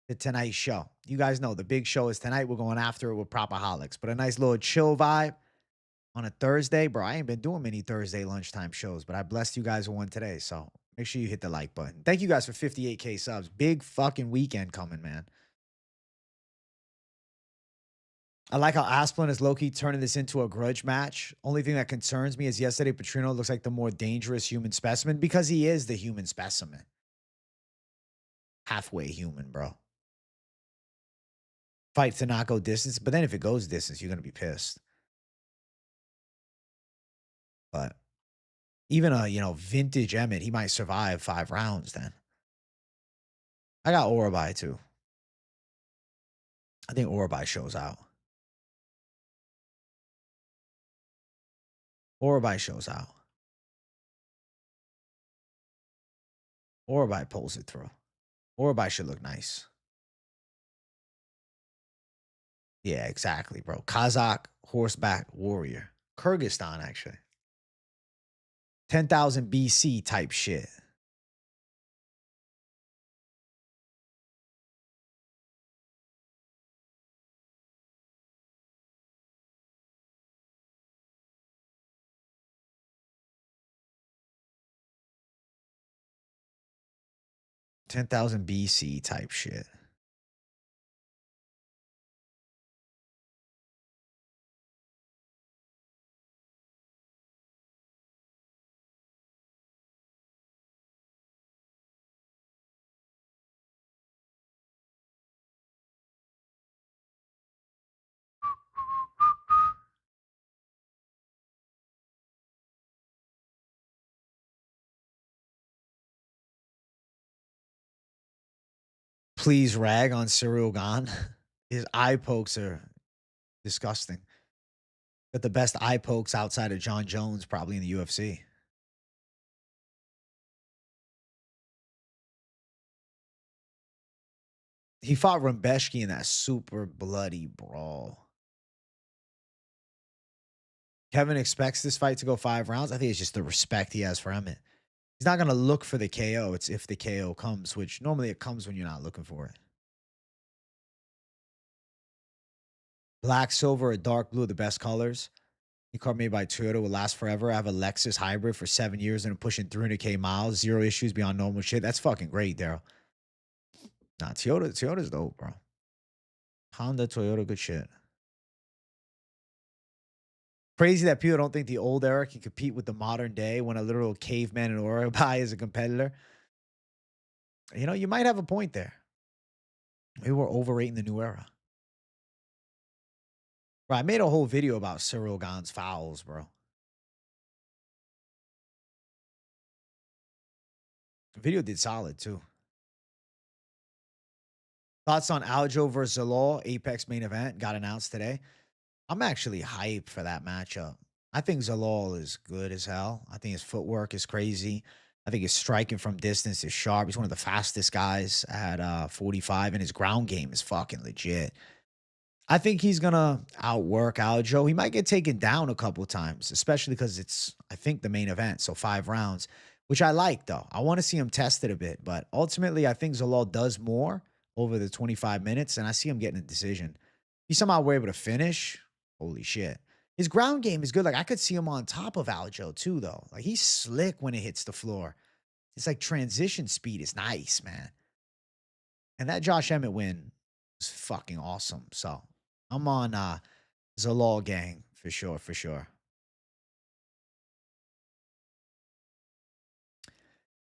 to tonight's show. You guys know the big show is tonight. We're going after it with PropAholics. But a nice little chill vibe on a Thursday. Bro, I ain't been doing many Thursday lunchtime shows, but I blessed you guys with one today. So make sure you hit the like button. Thank you guys for 58K subs. Big fucking weekend coming, man. I like how Asplin is low-key turning this into a grudge match. Only thing that concerns me is yesterday Petrino looks like the more dangerous human specimen because he is the human specimen. Halfway human, bro. Fight to not go distance, but then if it goes distance, you're going to be pissed. But even a vintage Emmett, he might survive 5 rounds then. I got Orabai too. I think Orabai shows out. Orabai shows out. Orabai pulls it through. Orabai should look nice. Yeah, exactly, bro. Kazakh horseback warrior. Kyrgyzstan, actually. 10,000 BC type shit. BC type shit. Please rag on Tsarukyan. His eye pokes are disgusting. Got the best eye pokes outside of John Jones, probably in the UFC. He fought Rumbeshki in that super bloody brawl. Kevin expects this fight to go 5 rounds. I think it's just the respect he has for Emmett. He's not going to look for the KO. It's if the KO comes, which normally it comes when you're not looking for it. Black, silver, or dark blue are the best colors. The car made by Toyota will last forever. I have a Lexus hybrid for 7 years and I'm pushing 300K miles. 0 issues beyond normal shit. That's fucking great, Daryl. Nah, Toyota's dope, bro. Honda, Toyota, good shit. Crazy that people don't think the old era can compete with the modern day when a literal caveman in Uruguay is a competitor. You know, you might have a point there. Maybe we're overrating the new era. Bro, I made a whole video about Cyril Gane's fouls, bro. The video did solid, too. Thoughts on Aljo versus Zalal, Apex main event, got announced today. I'm actually hyped for that matchup. I think Zalal is good as hell. I think his footwork is crazy. I think his striking from distance is sharp. He's one of the fastest guys at 45, and his ground game is fucking legit. I think he's gonna outwork Aljo. He might get taken down a couple times, especially because it's, I think, the main event. So 5 rounds, which I like, though. I want to see him tested a bit, but ultimately, I think Zalal does more over the 25 minutes, and I see him getting a decision. He somehow were able to finish. Holy shit. His ground game is good. Like, I could see him on top of Aljo, too, though. Like, he's slick when it hits the floor. It's like transition speed is nice, man. And that Josh Emmett win was fucking awesome. So I'm on Zalal gang for sure, for sure.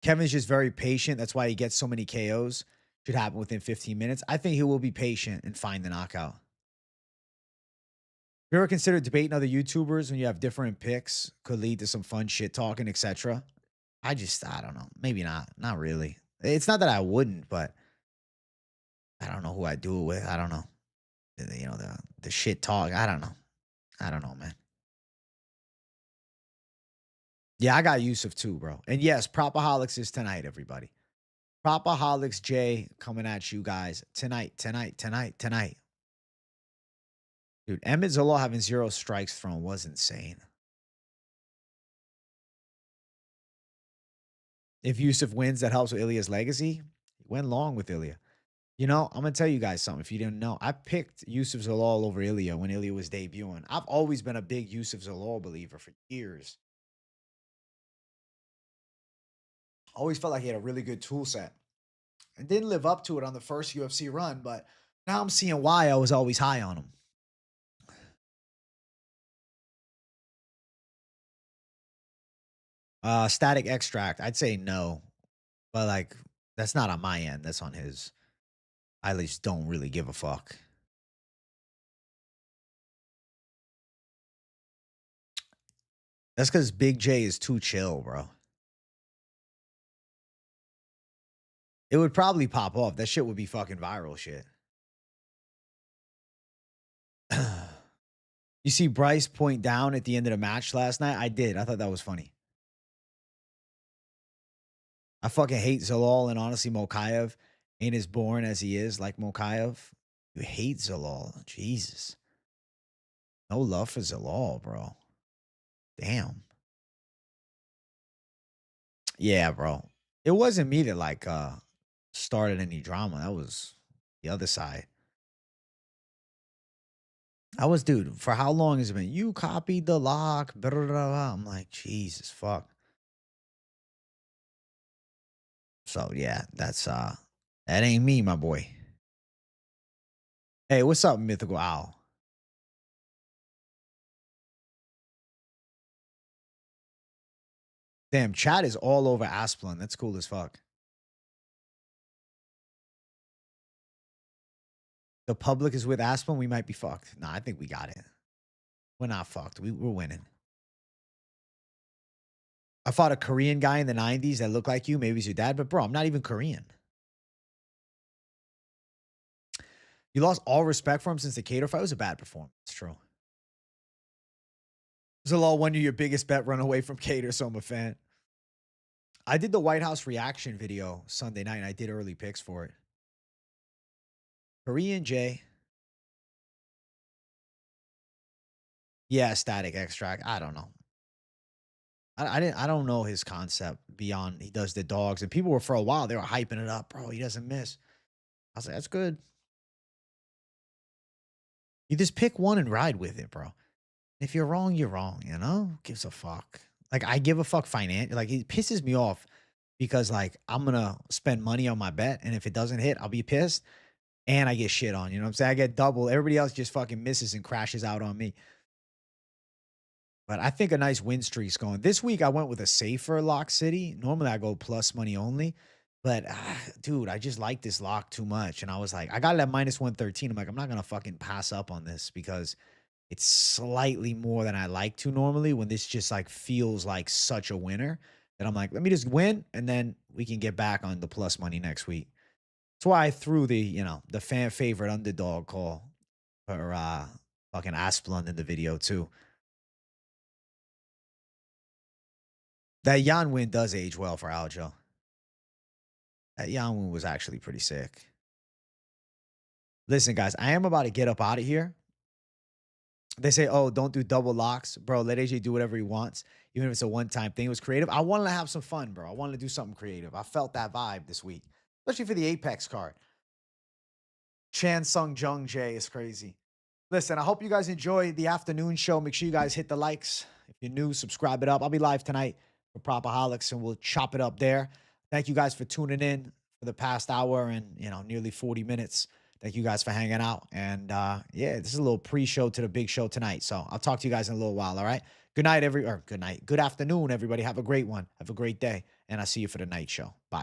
Kevin's just very patient. That's why he gets so many KOs. Should happen within 15 minutes. I think he will be patient and find the knockout. You ever consider debating other YouTubers when you have different picks? Could lead to some fun shit talking, etc. I don't know. Maybe not. Not really. It's not that I wouldn't, but I don't know who I do it with. I don't know. You know, the shit talk. I don't know. I don't know, man. Yeah, I got Yusuf too, bro. And yes, PropAholics is tonight, everybody. PropAholics J coming at you guys tonight, tonight, tonight, tonight. Dude, Emmett Zalal having 0 strikes thrown was insane. If Yusuf wins, that helps with Ilya's legacy. He went long with Ilya. You know, I'm going to tell you guys something if you didn't know. I picked Yusuf Zalal over Ilya when Ilya was debuting. I've always been a big Yusuf Zalal believer for years. Always felt like he had a really good tool set. And didn't live up to it on the first UFC run, but now I'm seeing why I was always high on him. Static Extract, I'd say no. But like, that's not on my end. That's on his. I at least don't really give a fuck. That's because Big J is too chill, bro. It would probably pop off. That shit would be fucking viral shit. You see Bryce point down at the end of the match last night? I did. I thought that was funny. I fucking hate Zalal, and honestly, Mokaev ain't as born as he is like Mokaev. You hate Zalal. Jesus. No love for Zalal, bro. Damn. Yeah, bro. It wasn't me that like started any drama. That was the other side. I was, dude, for how long has it been? You copied the lock. Blah, blah, blah. I'm like, Jesus fuck. So yeah, that ain't me, my boy. Hey, what's up, Mythical Owl? Damn, chat is all over Asplin. That's cool as fuck. The public is with Asplin. We might be fucked. Nah, I think we got it. We're not fucked. We're winning. I fought a Korean guy in the 90s that looked like you. Maybe he's your dad, but bro, I'm not even Korean. You lost all respect for him since the Cater fight. It was a bad performance. It's true. It's a little wonder your biggest bet run away from Cater, so I'm a fan. I did the White House reaction video Sunday night, and I did early picks for it. Korean J. Yeah, static extract. I don't know. I don't know his concept beyond he does the dogs. And people were for a while, they were hyping it up, bro. He doesn't miss. I was like, that's good. You just pick one and ride with it, bro. If you're wrong, you're wrong, you know? Who gives a fuck? Like, I give a fuck like, it pisses me off because, like, I'm gonna spend money on my bet, and if it doesn't hit, I'll be pissed, and I get shit on, you know what I'm saying? I get double. Everybody else just fucking misses and crashes out on me. But I think a nice win streak's going. This week, I went with a safer lock city. Normally, I go plus money only. But, dude, I just like this lock too much. And I was like, I got it at minus 113. I'm like, I'm not going to fucking pass up on this because it's slightly more than I like to normally when this just like feels like such a winner that I'm like, let me just win and then we can get back on the plus money next week. That's why I threw the, the fan favorite underdog call for fucking Asplund in the video too. That Yan win does age well for Aljo. That Yan win was actually pretty sick. Listen, guys, I am about to get up out of here. They say, oh, don't do double locks. Bro, let AJ do whatever he wants, even if it's a one-time thing. It was creative. I wanted to have some fun, bro. I wanted to do something creative. I felt that vibe this week, especially for the Apex card. Chan Sung Jung Jae is crazy. Listen, I hope you guys enjoy the afternoon show. Make sure you guys hit the likes. If you're new, subscribe it up. I'll be live tonight for PropAholics, and we'll chop it up there. Thank you guys for tuning in for the past hour and, nearly 40 minutes. Thank you guys for hanging out. And yeah, this is a little pre-show to the big show tonight. So I'll talk to you guys in a little while. All right. Good night, good afternoon, everybody. Have a great one. Have a great day. And I'll see you for the night show. Bye.